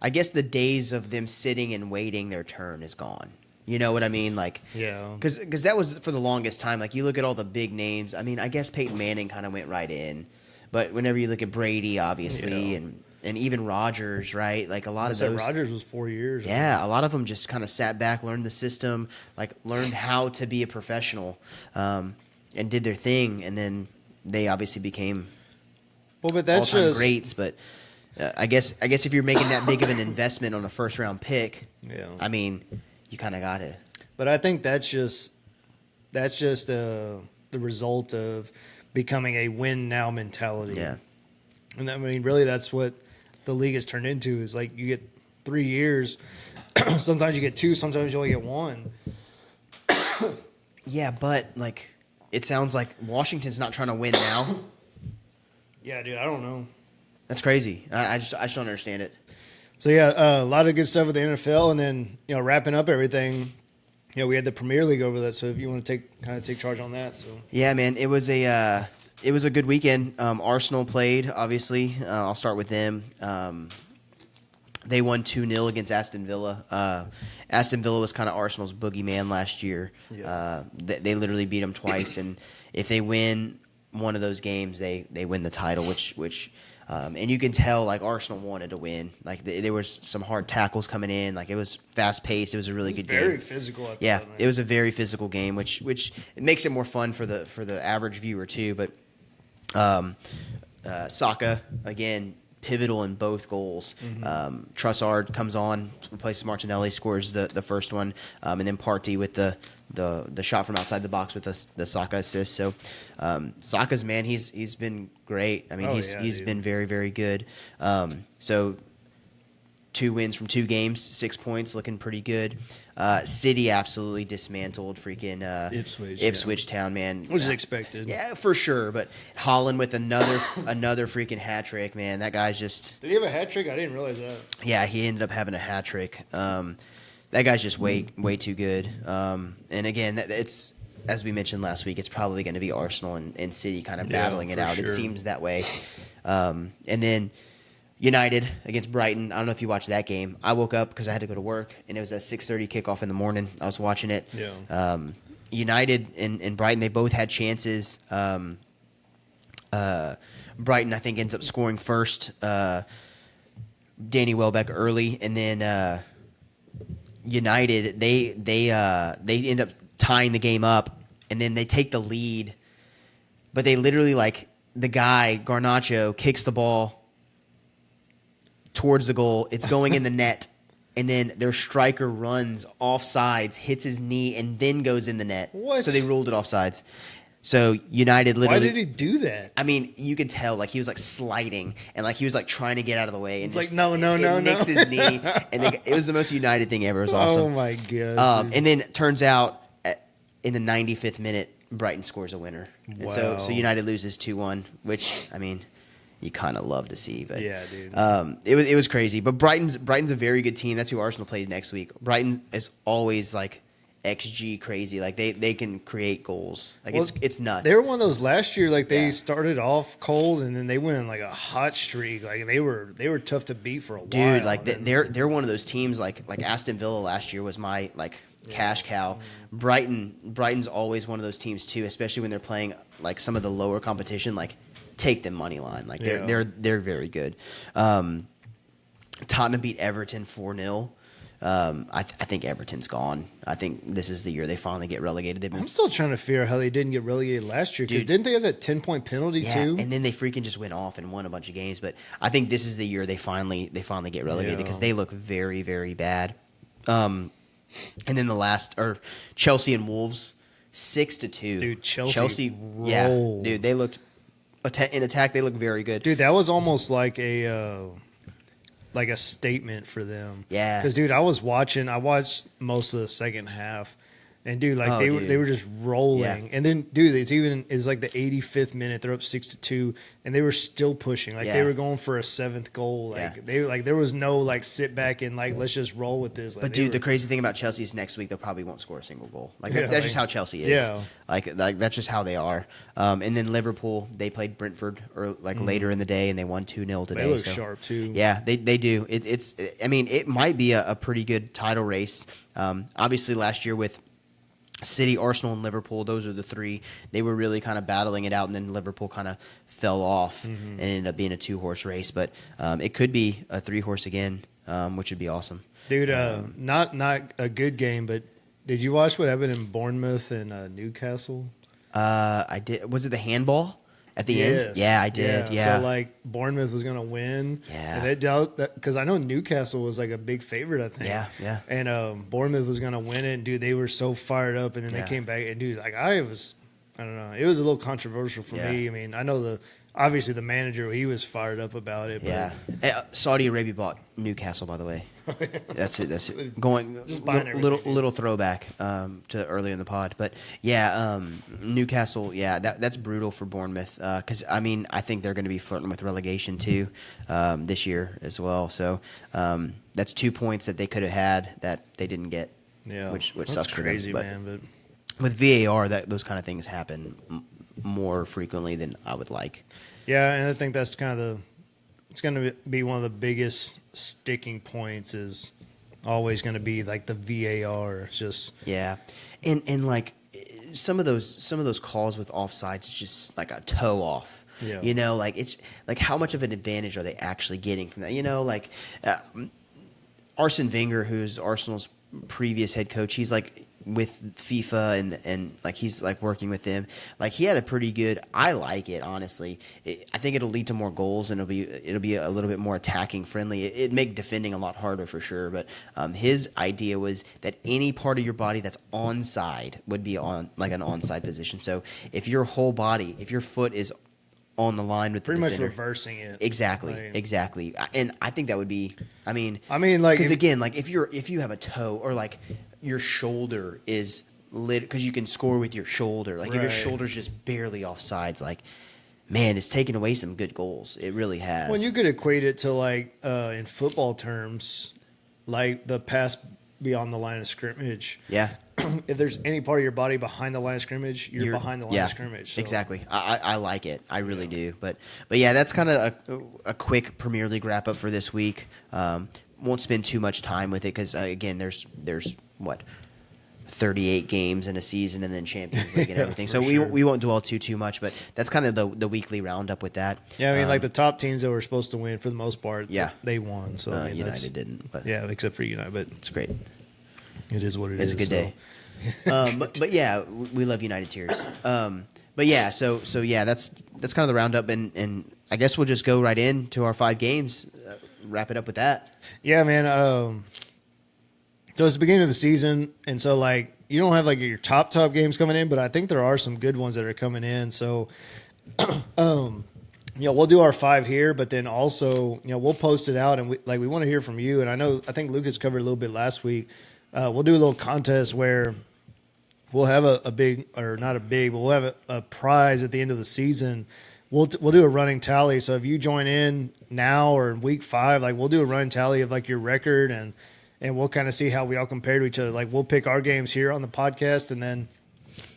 I guess the days of them sitting and waiting their turn is gone. You know what I mean? Like, yeah. Because that was for the longest time. Like, you look at all the big names. I mean, I guess Peyton Manning kind of went right in. But whenever you look at Brady, obviously, and even Rodgers, right? Like a lot of those. Rodgers was 4 years. Yeah, a lot of them just kind of sat back, learned the system, like learned how to be a professional, and did their thing, and then they obviously became that's all-time just greats. But I guess if you're making that big of an investment on a first-round pick, I mean, you kind of got it. But I think that's just the result of becoming a win now mentality. Yeah, and I mean, really, that's what the league has turned into is like you get 3 years. Sometimes you get 2, sometimes you only get 1. Yeah, but like it sounds like Washington's not trying to win now. Yeah, dude, I don't know. That's crazy. I just don't understand it. So yeah, a lot of good stuff with the NFL, and then wrapping up everything. We had the Premier League over that. So if you want to take charge on that, so yeah, man, it was a good weekend. Arsenal played, obviously. I'll start with them. They won 2-0 against Aston Villa. Aston Villa was kind of Arsenal's boogeyman last year. Yeah. They literally beat them twice, and if they win one of those games, they win the title. Which and you can tell like Arsenal wanted to win. Like there was some hard tackles coming in. Like it was fast paced. It was a really good game. Very physical. It was a very physical game, which it makes it more fun for the average viewer too. But Saka again. Pivotal in both goals. Mm-hmm. Trossard comes on, replaces Martinelli, scores the first one, and then Partey with the shot from outside the box with the Saka assist. So Saka's man, he's been great. I mean, he's been very, very good. So 2 wins from 2 games, 6 points, looking pretty good. City absolutely dismantled freaking Ipswich Town, man. Which is expected. Yeah, for sure. But Holland with another freaking hat trick, man. That guy's just. Did he have a hat trick? I didn't realize that. Yeah, he ended up having a hat trick. That guy's just way too good. And again, it's as we mentioned last week, it's probably going to be Arsenal and City kind of battling it out. Sure. It seems that way. And then. United against Brighton. I don't know if you watched that game. I woke up because I had to go to work, and it was a 6:30 kickoff in the morning. I was watching it. Yeah. United and Brighton, they both had chances. Brighton, I think, ends up scoring first. Danny Welbeck early, and then United, they end up tying the game up, and then they take the lead. But they literally, like, the guy, Garnacho, kicks the ball towards the goal. It's going in the net, and then their striker runs off sides, hits his knee, and then goes in the net. What? So they ruled it offsides. So United Why literally. did he do that? I mean, you could tell like he was like sliding and like he was like trying to get out of the way and It's just, like, no. it nicks his knee and it was the most United thing ever. It was awesome. Oh my god! And then it turns out in the 95th minute, Brighton scores a winner. And so Wow. United loses 2-1, which I mean, you kind of love to see. But Yeah, dude. it was crazy. But Brighton's a very good team. That's who Arsenal plays next week. Brighton is always like XG crazy. Like they can create goals. Like it's nuts. They were one of those last year. Like they started off cold and then they went in like a hot streak. Like they were tough to beat for a while. Dude, like they're one of those teams like Aston Villa last year was my like cash cow. Brighton's always one of those teams too, especially when they're playing like some of the lower competition. Like take them money line. Like they're very good. Tottenham beat Everton 4-0. I think Everton's gone. I think this is the year they finally get relegated. I'm still trying to figure out how they didn't get relegated last year because didn't they have that 10-point penalty too? And then they freaking just went off and won a bunch of games. But I think this is the year they finally get relegated because they look very, very bad. And then the last are Chelsea and Wolves 6-2. Dude, Chelsea rolled. Yeah, dude, they looked in attack. They look very good. Dude, that was almost like a statement for them. Yeah. Because dude, I watched most of the second half, and dude, like they were just rolling. Yeah. And then dude, it's like the 85th minute, they're up 6-2, and they were still pushing. Like they were going for a 7th goal. Like there was no like sit back and like let's just roll with this. Like, But dude, the crazy thing about Chelsea is next week they probably won't score a single goal. Like that's like, just how Chelsea is. Yeah. Like that's just how they are. And then Liverpool, they played Brentford or like later in the day and they won 2-0 today. They look sharp too. Yeah, they do. I mean, it might be a pretty good title race. Obviously last year with City, Arsenal, and Liverpool, those are the three. They were really kind of battling it out, and then Liverpool kind of fell off and ended up being a 2-horse race. But it could be a 3-horse again, which would be awesome. Dude, not a good game, but did you watch what happened in Bournemouth and Newcastle? I did. Was it the handball at the end? Yeah, I did. Yeah. So like Bournemouth was gonna win. Yeah. And they dealt that because I know Newcastle was like a big favorite. I think. Yeah. And Bournemouth was gonna win it. And dude, they were so fired up. And then Yeah. they came back. And dude, like I don't know. It was a little controversial for me. I mean, I know obviously the manager, he was fired up about it. But Yeah. Saudi Arabia bought Newcastle, by the way. That's it. Going Just buying little throwback to earlier in the pod, but yeah, Newcastle. Yeah, that's brutal for Bournemouth because I mean I think they're going to be flirting with relegation too this year as well. So that's 2 points that they could have had that they didn't get. Yeah, which that's sucks crazy, for them. man. But with VAR, those kind of things happen more frequently than I would like. yeah, and I think that's kind of it's going to be one of the biggest sticking points is always going to be like the VAR. It's just and like some of those calls with offsides is just like a toe off. Yeah. You know, like it's like how much of an advantage are they actually getting from that? You know, like Arsene Wenger, who's Arsenal's previous head coach, he's like with FIFA and like he's like working with them. Like he had a pretty good. I like it honestly. I think it'll lead to more goals and it'll be a little bit more attacking friendly. It'd make defending a lot harder for sure. But his idea was that any part of your body that's onside would be on like an onside position. So if your whole body, if your foot is on the line with pretty the much defender, reversing it. Exactly. And I think that would be. I mean, like because again, like if you have a toe or like your shoulder is lit because you can score with your shoulder. Like if your shoulder's just barely off sides, like man, it's taken away some good goals. It really has. Well, you could equate it to like in football terms, like the pass beyond the line of scrimmage. Yeah. If there's any part of your body behind the line of scrimmage, you're behind the line of scrimmage. So. Exactly. I like it. I really do. But yeah, that's kind of a quick Premier League wrap up for this week. Won't spend too much time with it because again, there's what 38 games in a season and then Champions League and everything. So we won't dwell too much. But that's kind of the weekly roundup with that. Yeah, I mean, like the top teams that were supposed to win for the most part, they won. So I mean, United didn't. But yeah, except for United. But it's great. It is what it is. It's a good day. But yeah, we love United tears. But yeah, so yeah, that's kind of the roundup, and I guess we'll just go right into our 5 games, wrap it up with that. Yeah, man. So it's the beginning of the season, and so like you don't have like your top games coming in, but I think there are some good ones that are coming in. So, we'll do our 5 here, but then also, we'll post it out, and we want to hear from you. And I think Lucas covered a little bit last week. We'll do a little contest where we'll have a big, or not a big, but we'll have a prize at the end of the season. We'll do a running tally. So if you join in now or in week 5, like we'll do a running tally of like your record, and we'll kind of see how we all compare to each other. Like we'll pick our games here on the podcast, and then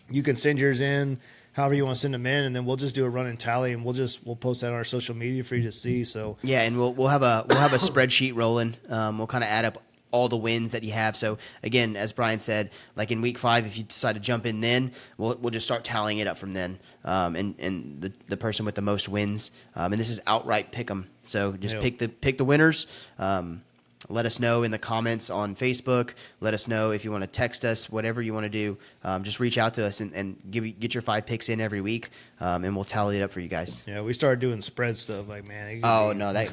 you can send yours in however you want to send them in, and then we'll just do a running tally, and we'll post that on our social media for you to see. So yeah, and we'll have a spreadsheet rolling. We'll kind of add up all the wins that you have. So again, as Brian said, like in week 5, if you decide to jump in, then we'll just start tallying it up from then. And the person with the most wins, and this is outright pick 'em. So just pick the winners. Let us know in the comments on Facebook. Let us know if you want to text us, whatever you want to do. Just reach out to us and get your 5 picks in every week, and we'll tally it up for you guys. Yeah, we started doing spread stuff. Like, man. No.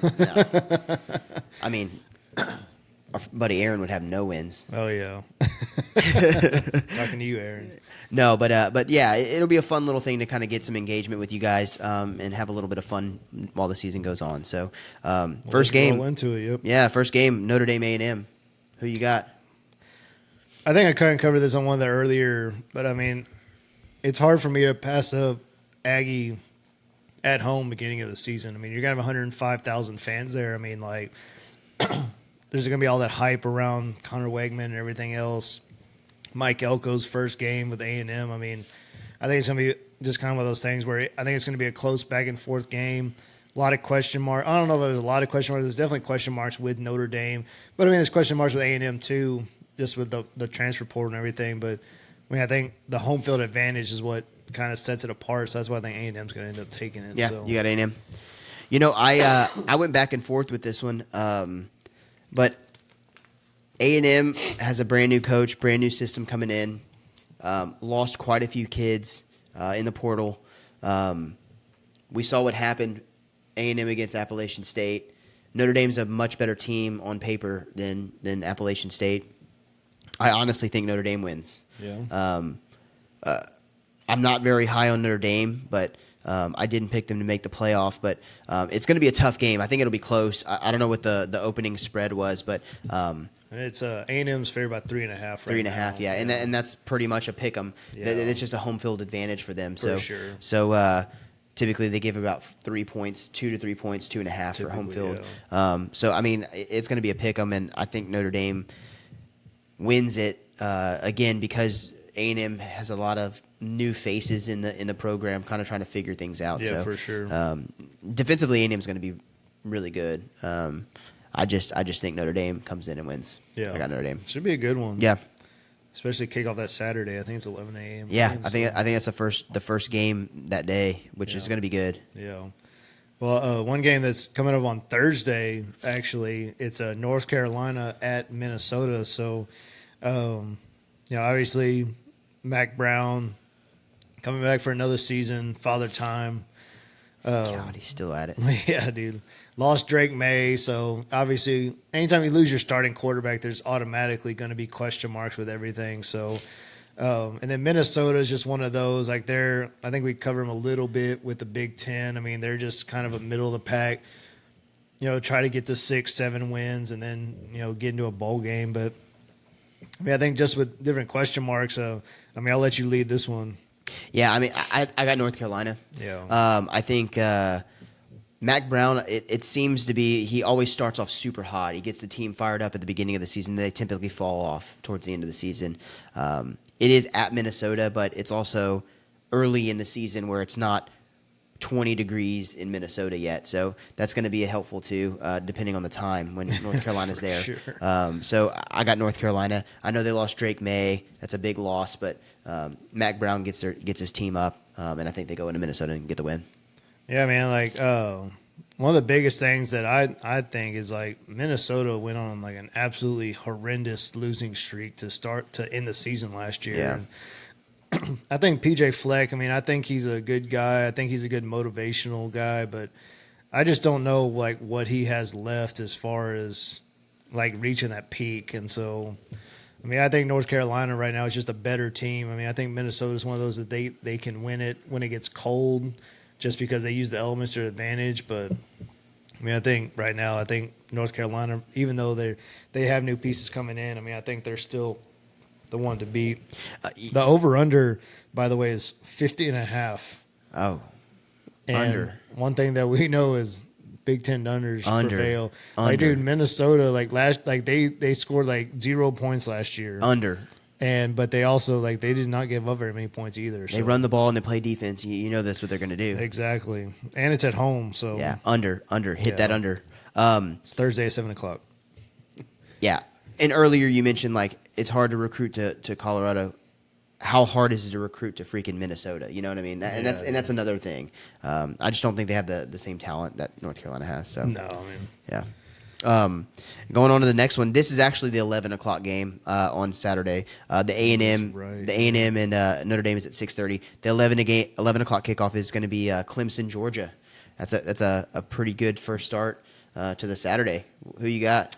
I mean, our buddy Aaron would have no wins. Oh, yeah. Talking to you, Aaron. No, but yeah, it'll be a fun little thing to kind of get some engagement with you guys, and have a little bit of fun while the season goes on. So, first game. Roll into it, yep. Yeah, first game, Notre Dame A&M. Who you got? I think I couldn't cover this on one of the earlier, but I mean, it's hard for me to pass up Aggie at home beginning of the season. I mean, you're going to have 105,000 fans there. I mean, like, there's going to be all that hype around Connor Wegman and everything else. Mike Elko's first game with A&M. I mean, I think it's going to be just kind of one of those things where I think it's going to be a close back-and-forth game. A lot of question marks. I don't know if there's a lot of question marks. There's definitely question marks with Notre Dame. But, I mean, there's question marks with A&M too, just with the transfer portal and everything. But, I mean, I think the home field advantage is what kind of sets it apart. So that's why I think A&M is going to end up taking it. Yeah, so. You got A&M. I went back and forth with this one, but A&M has a brand new coach, brand new system coming in. Lost quite a few kids in the portal. We saw what happened, A&M against Appalachian State. Notre Dame's a much better team on paper than Appalachian State. I honestly think Notre Dame wins. Yeah. I'm not very high on Notre Dame, but I didn't pick them to make the playoff. But it's going to be a tough game. I think it'll be close. I don't know what the opening spread was, but it's A&M's favored by 3.5. Right 3.5, yeah, and that's pretty much a pick 'em. Yeah. It's just a home field advantage for them. For So sure. So typically they give about 3 points, 2 to 3 points, 2.5 for home field. Yeah. So I mean, it's going to be a pick 'em, and I think Notre Dame wins it again because A&M has a lot of new faces in the program, kind of trying to figure things out. Yeah, so, for sure. Defensively, A&M is going to be really good. I just think Notre Dame comes in and wins. Yeah. I got Notre Dame. Should be a good one. Yeah. Especially kick off that Saturday. I think it's 11 a.m. Yeah, I think that's the first game that day, which is going to be good. Yeah. Well, one game that's coming up on Thursday, actually, it's North Carolina at Minnesota. So, obviously, Mac Brown coming back for another season, father time. God, he's still at it. Yeah, dude. Lost Drake May, so obviously anytime you lose your starting quarterback, there's automatically going to be question marks with everything. So, and then Minnesota is just one of those. Like I think we cover them a little bit with the Big Ten. I mean, they're just kind of a middle of the pack. Try to get to 6-7 wins and then get into a bowl game. But I mean, I think just with different question marks. I'll let you lead this one. Yeah, I mean, I got North Carolina. Yeah. I think Mac Brown, it seems to be, he always starts off super hot. He gets the team fired up at the beginning of the season. They typically fall off towards the end of the season. It is at Minnesota, but it's also early in the season where it's not 20 degrees in Minnesota yet. So that's going to be helpful too, depending on the time when North Carolina's there. Sure. So I got North Carolina. I know they lost Drake May. That's a big loss, but Mac Brown gets his team up, and I think they go into Minnesota and get the win. Yeah, man. Like one of the biggest things that I think is like Minnesota went on like an absolutely horrendous losing streak to end the season last year. Yeah. And I think PJ Fleck, I think he's a good guy. I think he's a good motivational guy, but I just don't know like what he has left as far as like reaching that peak. And so I mean, I think North Carolina right now is just a better team. I mean, I think Minnesota is one of those that they can win it when it gets cold, just because they use the elements to their advantage. But I mean, I think right now, I think North Carolina, even though they have new pieces coming in, I mean, I think they're still the one to beat. The over-under, by the way, is 50.5. Oh, And under. one thing that we know is Big Ten unders prevail. Like, Under. dude, Minnesota, they scored like 0 points last year. Under. But they also they did not give up very many points either. They run the ball and they play defense. You know that's what they're going to do. Exactly, and it's at home, so Yeah, under. Hit that under. It's Thursday at 7:00. Yeah, and earlier you mentioned it's hard to recruit to Colorado. How hard is it to recruit to freaking Minnesota? You know what I mean? And that's another thing. I just don't think they have the same talent that North Carolina has. So No, I mean, yeah. Going on to the next one. This is actually the 11:00 game on Saturday. The A&M, right. the A&M and Notre Dame is at 6:30. The 11:00 kickoff is going to be Clemson, Georgia. That's a pretty good first start to the Saturday. Who you got?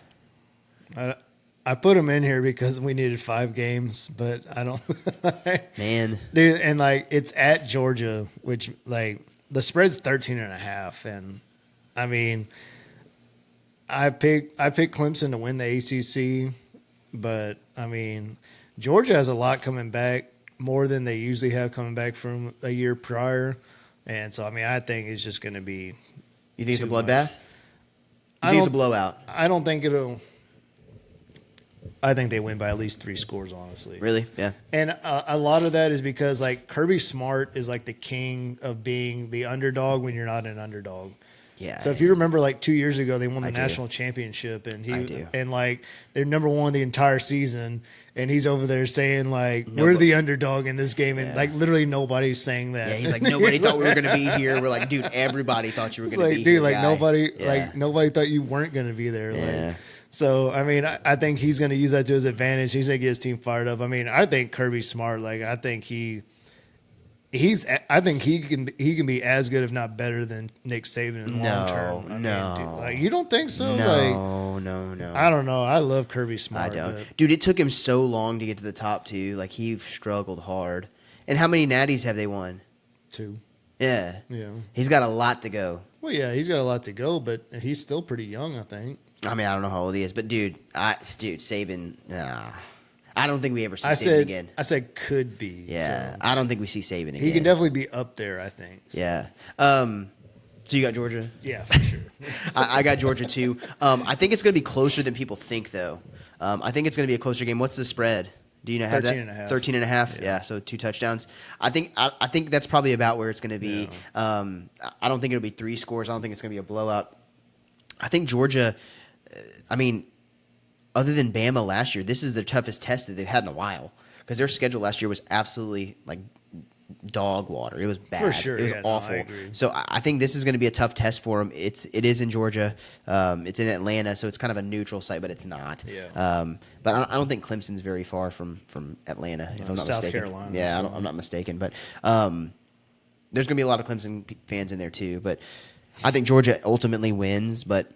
I put them in here because we needed 5 games, but I don't. Man, dude, and it's at Georgia, which the spread's 13.5, and I mean, I picked Clemson to win the ACC, but I mean, Georgia has a lot coming back, more than they usually have coming back from a year prior, and so I mean, I think it's just going to be. You think it's a too bloodbath? I You think it's a don't- blowout? I don't think it'll. I think they win by at least 3 scores, honestly. Really? Yeah. And a lot of that is because Kirby Smart is the king of being the underdog when you're not an underdog. Yeah. So if you remember 2 years ago, they won the I do. national championship, and I do. they're number 1 the entire season, and he's over there saying we're the underdog in this game, and Yeah. literally nobody's saying that. Yeah, he's like, nobody thought we were going to be here. We're like, dude, everybody thought you were It's going to be dude, here. guy. nobody, Yeah. nobody thought you weren't going to be there. Yeah. So I mean, I think he's going to use that to his advantage. He's going to get his team fired up. I mean, I think Kirby Smart. I think I think he can be as good, if not better, than Nick Saban in the long term. I No. mean, dude, you don't think so? No. I don't know. I love Kirby Smart. I don't. But Dude, it took him so long to get to the top 2. He struggled hard. And how many natties have they won? 2. Yeah. Yeah. He's got a lot to go. Well, yeah, he's got a lot to go, but he's still pretty young, I think. I mean, I don't know how old he is, but dude, Saban, I don't think we ever see I Saban again. said could be. Yeah, So I don't think we see Saban again. he can definitely be up there, I think. So. Yeah. So you got Georgia? Yeah, for sure. I got Georgia too. I think it's going to be closer than people think, though. I think it's going to be a closer game. What's the spread? Do you know have 13.5. 13.5. Yeah, so 2 touchdowns. I think that's probably about where it's going to be. Yeah. I don't think it'll be 3 scores. I don't think it's going to be a blowout. I think Georgia. I mean, other than Bama last year, this is the toughest test that they've had in a while because their schedule last year was absolutely dog water. It was bad. For sure, It was yeah, no, awful. I agree. So I think this is going to be a tough test for them. It is in Georgia. It's in Atlanta, so it's kind of a neutral site, but it's not. Yeah. But I don't think Clemson's very far from Atlanta, if I'm not South mistaken. Carolina, Yeah, so. I'm not mistaken. But there's going to be a lot of Clemson fans in there too. But I think Georgia ultimately wins, but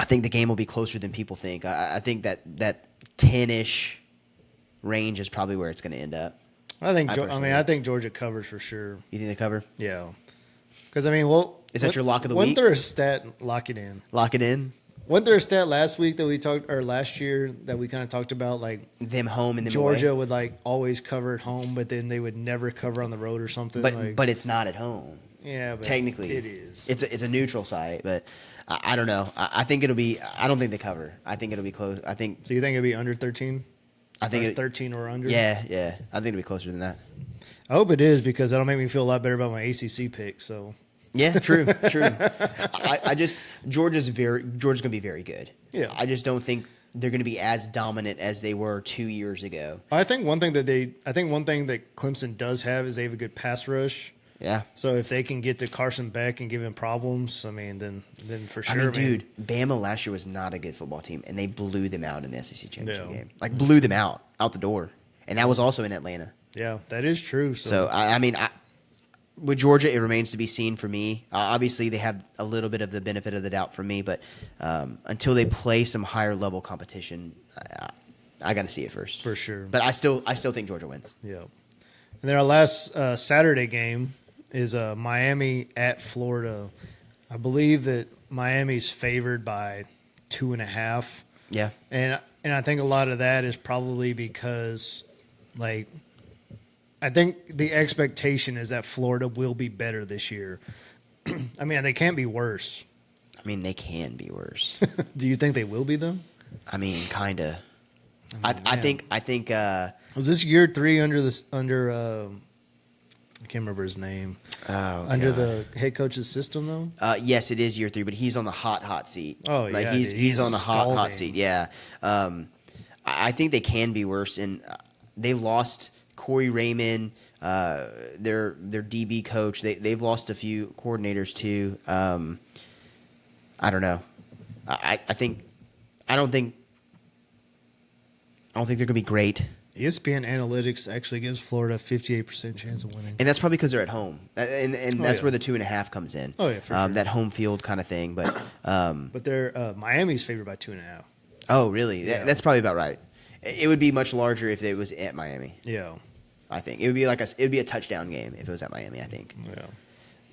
I think the game will be closer than people think. I think that 10-ish range is probably where it's going to end up. I think. personally- I think Georgia covers for sure. You think they cover? Yeah. Because I mean, well, Is that your lock of the wasn't week? there a stat? Lock it in. Lock it in. Wasn't there a stat last week that we talked, or last year that we kind of talked about, Them home and them Georgia away. would always cover at home, but then they would never cover on the road or something. But it's not at home. yeah, but Technically, it is. It's a neutral site, but I don't know. I think it'll be. I don't think they cover. I think it'll be close. I think. So you think it'd be under 13? I think Or it, 13 or under? Yeah. I think it'll be closer than that. I hope it is because that'll make me feel a lot better about my ACC pick. So Yeah, true. I just Georgia's gonna be very good. Yeah. I just don't think they're gonna be as dominant as they were 2 years ago. I think one thing that Clemson does have is they have a good pass rush. Yeah. So if they can get to Carson Beck and give him problems, I mean, then for I sure, mean, dude, Bama last year was not a good football team, and they blew them out in the SEC championship Yeah. game. Blew them out the door, and that was also in Atlanta. Yeah, that is true. So I mean, with Georgia, it remains to be seen for me. Obviously, they have a little bit of the benefit of the doubt for me, but until they play some higher level competition, I got to see it first for sure. But I still think Georgia wins. Yeah. And then our last Saturday game is Miami at Florida. I believe that Miami's favored by 2.5. Yeah. And I think a lot of that is probably because, like, I think the expectation is that Florida will be better this year. I mean, they can't be worse. I mean, they can be worse. Do you think they will be, though? I mean, kind of. I think. Was this year 3 under I can't remember his name. Under the head coach's system, though? Yes, it is year 3, but he's on the hot seat. Oh, like, yeah. He's on the hot scalding. seat, yeah. I think they can be worse, and they lost Corey Raymond, their DB coach. They've lost a few coordinators, too. I don't know. I don't think they're going to be great. ESPN Analytics actually gives Florida a 58% chance of winning. And that's probably because they're at home. And that's where the 2.5 comes in. Oh, yeah, for sure. That home field kind of thing. But they're Miami's favored by 2.5. Oh, really? Yeah. That's probably about right. It would be much larger if it was at Miami. Yeah. I think. It would be a touchdown game if it was at Miami, I think. Yeah.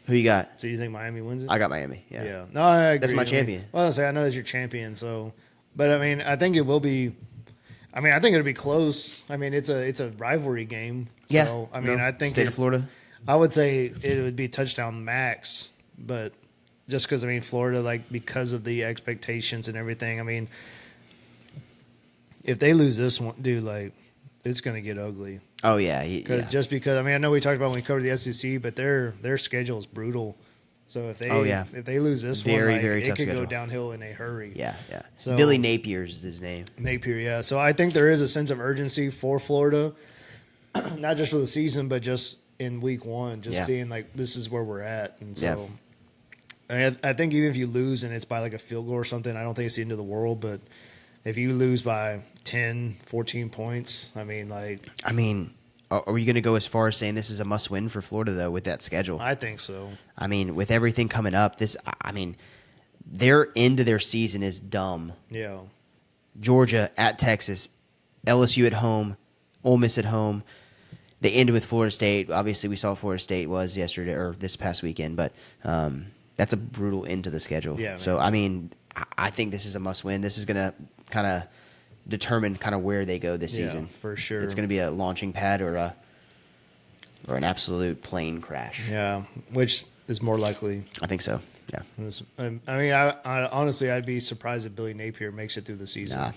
Who you got? So you think Miami wins it? I got Miami. Yeah. Yeah. No, I agree. That's my champion. I know that's your champion, but I mean, I think it will be. I mean, I think it'll be close. I mean, it's a rivalry game. Yeah. So, I mean, I think State of Florida. I would say it would be touchdown max, but just because, I mean, Florida, like, because of the expectations and everything, I mean, if they lose this one, dude, like, it's going to get ugly. Oh, yeah. Just because, I mean, I know we talked about when we covered the SEC, but their schedule is brutal. So if they lose this very, one, very it tough could schedule. go downhill in a hurry. Yeah. So Billy Napier's his name. Napier, yeah. So I think there is a sense of urgency for Florida, not just for the season, but just in week 1, seeing like this is where we're at. And so I think even if you lose and it's by like a field goal or something, I don't think it's the end of the world. But if you lose by 10, 14 points, I mean, are we going to go as far as saying this is a must-win for Florida, though, with that schedule? I think so. I mean, with everything coming up, their end of their season is dumb. Yeah. Georgia at Texas, LSU at home, Ole Miss at home. They ended with Florida State. Obviously, we saw what Florida State was yesterday or this past weekend, but that's a brutal end to the schedule. Yeah, so, I mean, I think this is a must-win. This is going to kind of determine kind of where they go this season. For sure. It's going to be a launching pad or an absolute plane crash. Yeah, which is more likely. I think so. Yeah. I mean, I honestly, I'd be surprised if Billy Napier makes it through the season. Nah.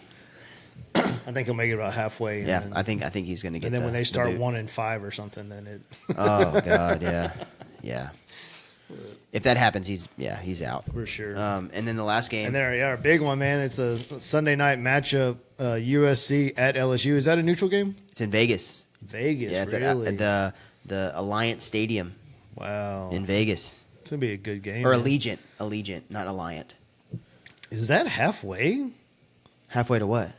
I think he'll make it about halfway. Yeah, I think he's going to get. And then when they start 1-5 or something, then it. Oh God, yeah. If that happens, he's out for sure. And then the last game, and there, our big one, man. It's a Sunday night matchup. USC at LSU. Is that a neutral game? It's in Vegas. Vegas, yeah, it's really? at the Alliance Stadium. Wow, in Vegas. It's gonna be a good game. Or man. Allegiant, not Alliant. Is that halfway? Halfway to what?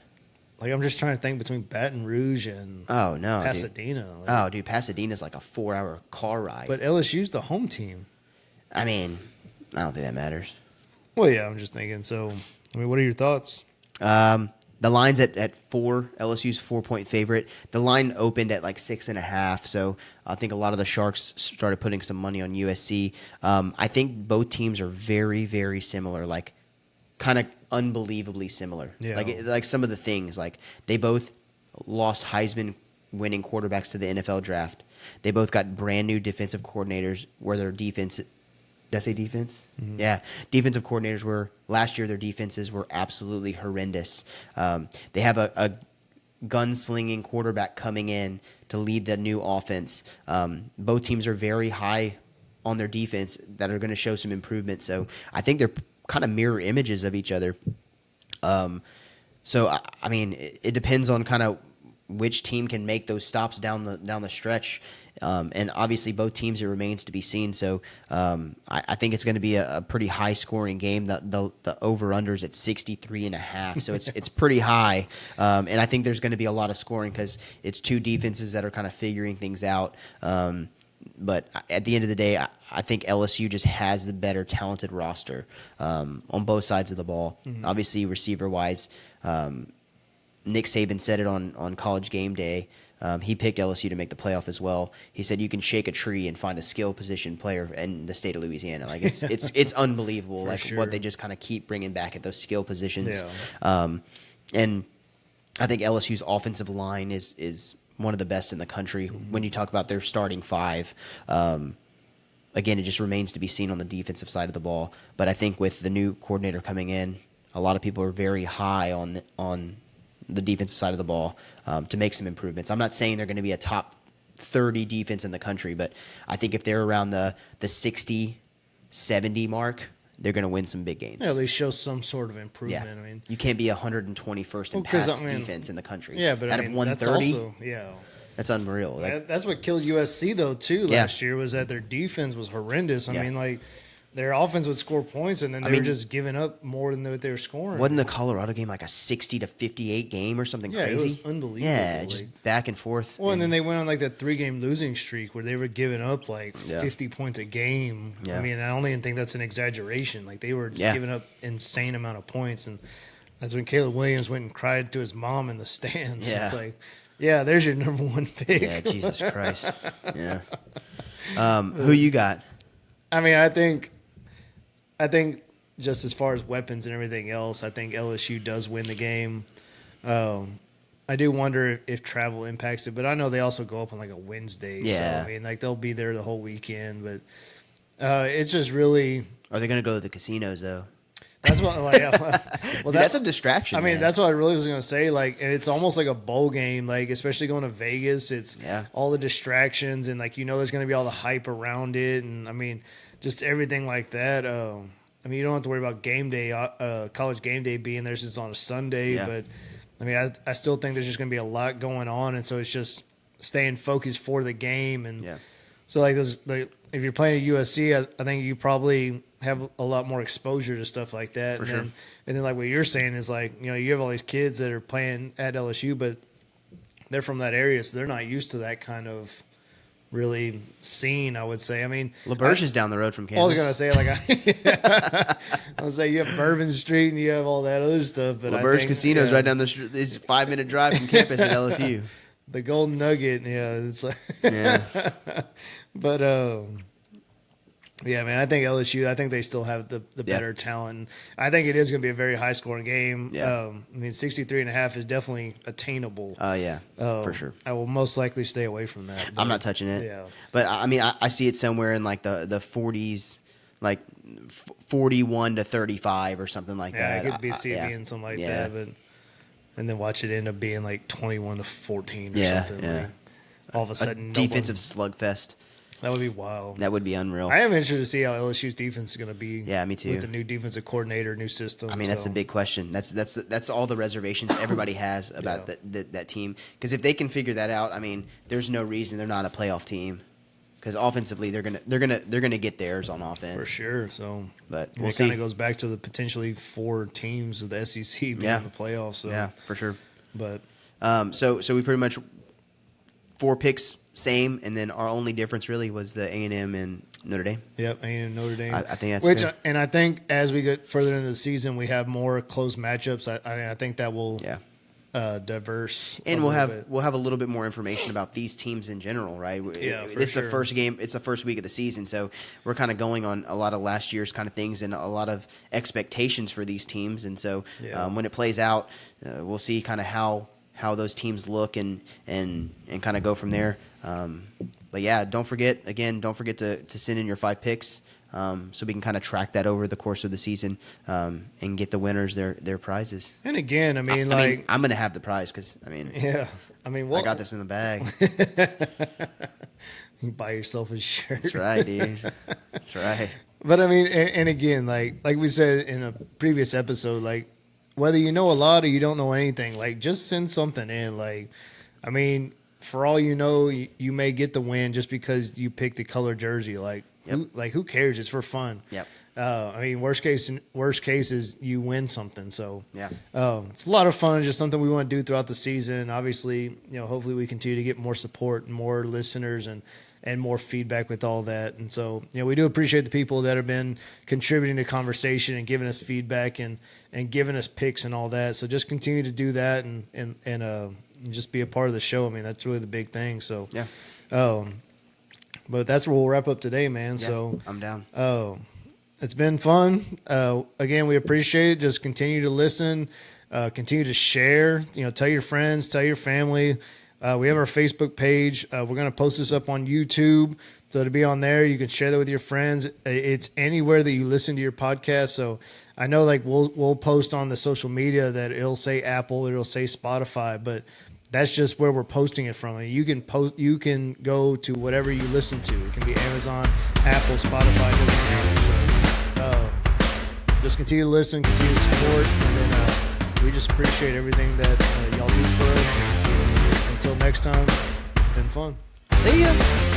Like, I'm just trying to think between Baton Rouge and Pasadena. Dude. Dude, Pasadena's like a 4-hour car ride. But LSU's the home team. I mean, I don't think that matters. Well, yeah, I'm just thinking. So, I mean, what are your thoughts? The line's at 4. LSU's 4-point favorite. The line opened at like 6.5. So I think a lot of the Sharks started putting some money on USC. I think both teams are very, very similar. Like, kind of unbelievably similar. Yeah. Like some of the things. Like, they both lost Heisman winning quarterbacks to the NFL draft. They both got brand new defensive coordinators where their defense. Did I say defense? Mm-hmm. Yeah. Defensive coordinators were, last year their defenses were absolutely horrendous. They have a gunslinging quarterback coming in to lead the new offense. Both teams are very high on their defense that are going to show some improvement. So I think they're kind of mirror images of each other. So, I mean, it depends on kind of which team can make those stops down the stretch. And obviously both teams, it remains to be seen. So I think it's going to be a pretty high scoring game. The over-under's at 63.5. So it's pretty high. And I think there's going to be a lot of scoring because it's two defenses that are kind of figuring things out. But at the end of the day, I think LSU just has the better talented roster on both sides of the ball. Mm-hmm. Obviously, receiver-wise, Nick Saban said it on College Game Day. He picked LSU to make the playoff as well. He said you can shake a tree and find a skill position player in the state of Louisiana. Like it's unbelievable. Like sure. what they just kind of keep bringing back at those skill positions. Yeah. And I think LSU's offensive line is one of the best in the country. When you talk about their starting five, again, it just remains to be seen on the defensive side of the ball. But I think with the new coordinator coming in, a lot of people are very high on the defensive side of the ball to make some improvements. I'm not saying they're going to be a top 30 defense in the country, but I think if they're around the 60, 70 mark, they're going to win some big games. Yeah, they show some sort of improvement. Yeah. I mean, you can't be 121st in pass defense in the country. Yeah, but out I mean, of 130, that's also, that's unreal. That's what killed USC though too last year, was that their defense was horrendous. I mean, like their offense would score points, and then they were just giving up more than what they were scoring. Wasn't the Colorado game like a 60-58 game or something crazy? Yeah, it was unbelievable. Yeah, just back and forth. Well, and then they went on like that 3-game losing streak where they were giving up like 50 points a game. Yeah. I mean, I don't even think that's an exaggeration. Like they were giving up insane amount of points, and that's when Caleb Williams went and cried to his mom in the stands. Yeah. It's like, yeah, there's your number one pick. Yeah, Jesus Christ. Yeah. Who you got? I mean, I think just as far as weapons and everything else, I think LSU does win the game. I do wonder if travel impacts it, but I know they also go up on like a Wednesday. Yeah. So, I mean, like they'll be there the whole weekend, but it's just really. Are they going to go to the casinos, though? That's what. Like, well, Dude, that's a distraction. I mean, man. that's what I really was going to say. Like, and it's almost like a bowl game. Like, especially going to Vegas, it's all the distractions and like there's going to be all the hype around it, and I mean, just everything like that. I mean, you don't have to worry about game day, college game day being there since it's on a Sunday. Yeah. But I mean, I still think there's just going to be a lot going on, and so it's just staying focused for the game. And so, like, if you're playing at USC, I think you probably have a lot more exposure to stuff like that. For and sure. Then like what you're saying is like, you have all these kids that are playing at LSU, but they're from that area, so they're not used to that kind of really scene, I would say. I mean, LaBerge is down the road from Kansas. I was gonna say I was say you have Bourbon Street and you have all that other stuff, but LaBerge Casino is right down the street. It's a 5-minute drive from campus at LSU. The Golden Nugget, it's like but man, I think LSU. I think they still have the better talent. I think it is going to be a very high scoring game. I mean, 63.5 is definitely attainable. For sure. I will most likely stay away from that. I'm not touching it. Yeah. But I mean, I see it somewhere in like the 40s, like 41-35 or something like that. I could see it being something like that, but and then watch it end up being like 21-14 or something. Yeah. Like, all of a sudden, defensive slugfest. That would be wild. That would be unreal. I am interested to see how LSU's defense is going to be. Yeah, me too. With the new defensive coordinator, new system. I mean, that's the big question. That's all the reservations everybody has about that team. Because if they can figure that out, I mean, there's no reason they're not a playoff team. Because offensively, they're gonna get theirs on offense for sure. So, but it kind of goes back to the potentially 4 teams of the SEC being in the playoffs. So. Yeah, for sure. But so we pretty much 4 picks. Same, and then our only difference really was the A&M and Notre Dame. Yep, A&M Notre Dame. I think that's fair. And I think as we get further into the season, we have more close matchups. I think that will diverse. And we'll have a little bit more information about these teams in general, right? Yeah, for This is sure. the first game. It's the first week of the season, so we're kind of going on a lot of last year's kind of things and a lot of expectations for these teams. And so when it plays out, we'll see kind of how those teams look and kind of go from there. But yeah, don't forget to send in your 5 picks so we can kind of track that over the course of the season and get the winners their prizes. And again, I mean, I'm going to have the prize because, I got this in the bag. You buy yourself a shirt. That's right, dude. That's right. But I mean, and again, like we said in a previous episode, like, whether you know a lot or you don't know anything, like, just send something in. Like, I mean, for all you know, you may get the win just because you picked the color jersey. Like, who cares? It's for fun. Yep. I mean, worst case is you win something. So yeah, it's a lot of fun. Just something we want to do throughout the season. Obviously, hopefully we continue to get more support and more listeners and and more feedback with all that. And so, we do appreciate the people that have been contributing to conversation and giving us feedback and giving us picks and all that. So just continue to do that and just be a part of the show. I mean, that's really the big thing. So, yeah. But that's where we'll wrap up today, man. Yeah, so I'm down. It's been fun. Again, we appreciate it. Just continue to listen, continue to share, tell your friends, tell your family. We have our Facebook page. We're going to post this up on YouTube. So to be on there, you can share that with your friends. It's anywhere that you listen to your podcast. So I know like we'll post on the social media that it'll say Apple, it'll say Spotify, but that's just where we're posting it from. You can go to whatever you listen to. It can be Amazon, Apple, Spotify, doesn't matter. So just continue to listen, continue to support, and then we just appreciate everything that y'all do for us. And until next time, it's been fun. See ya.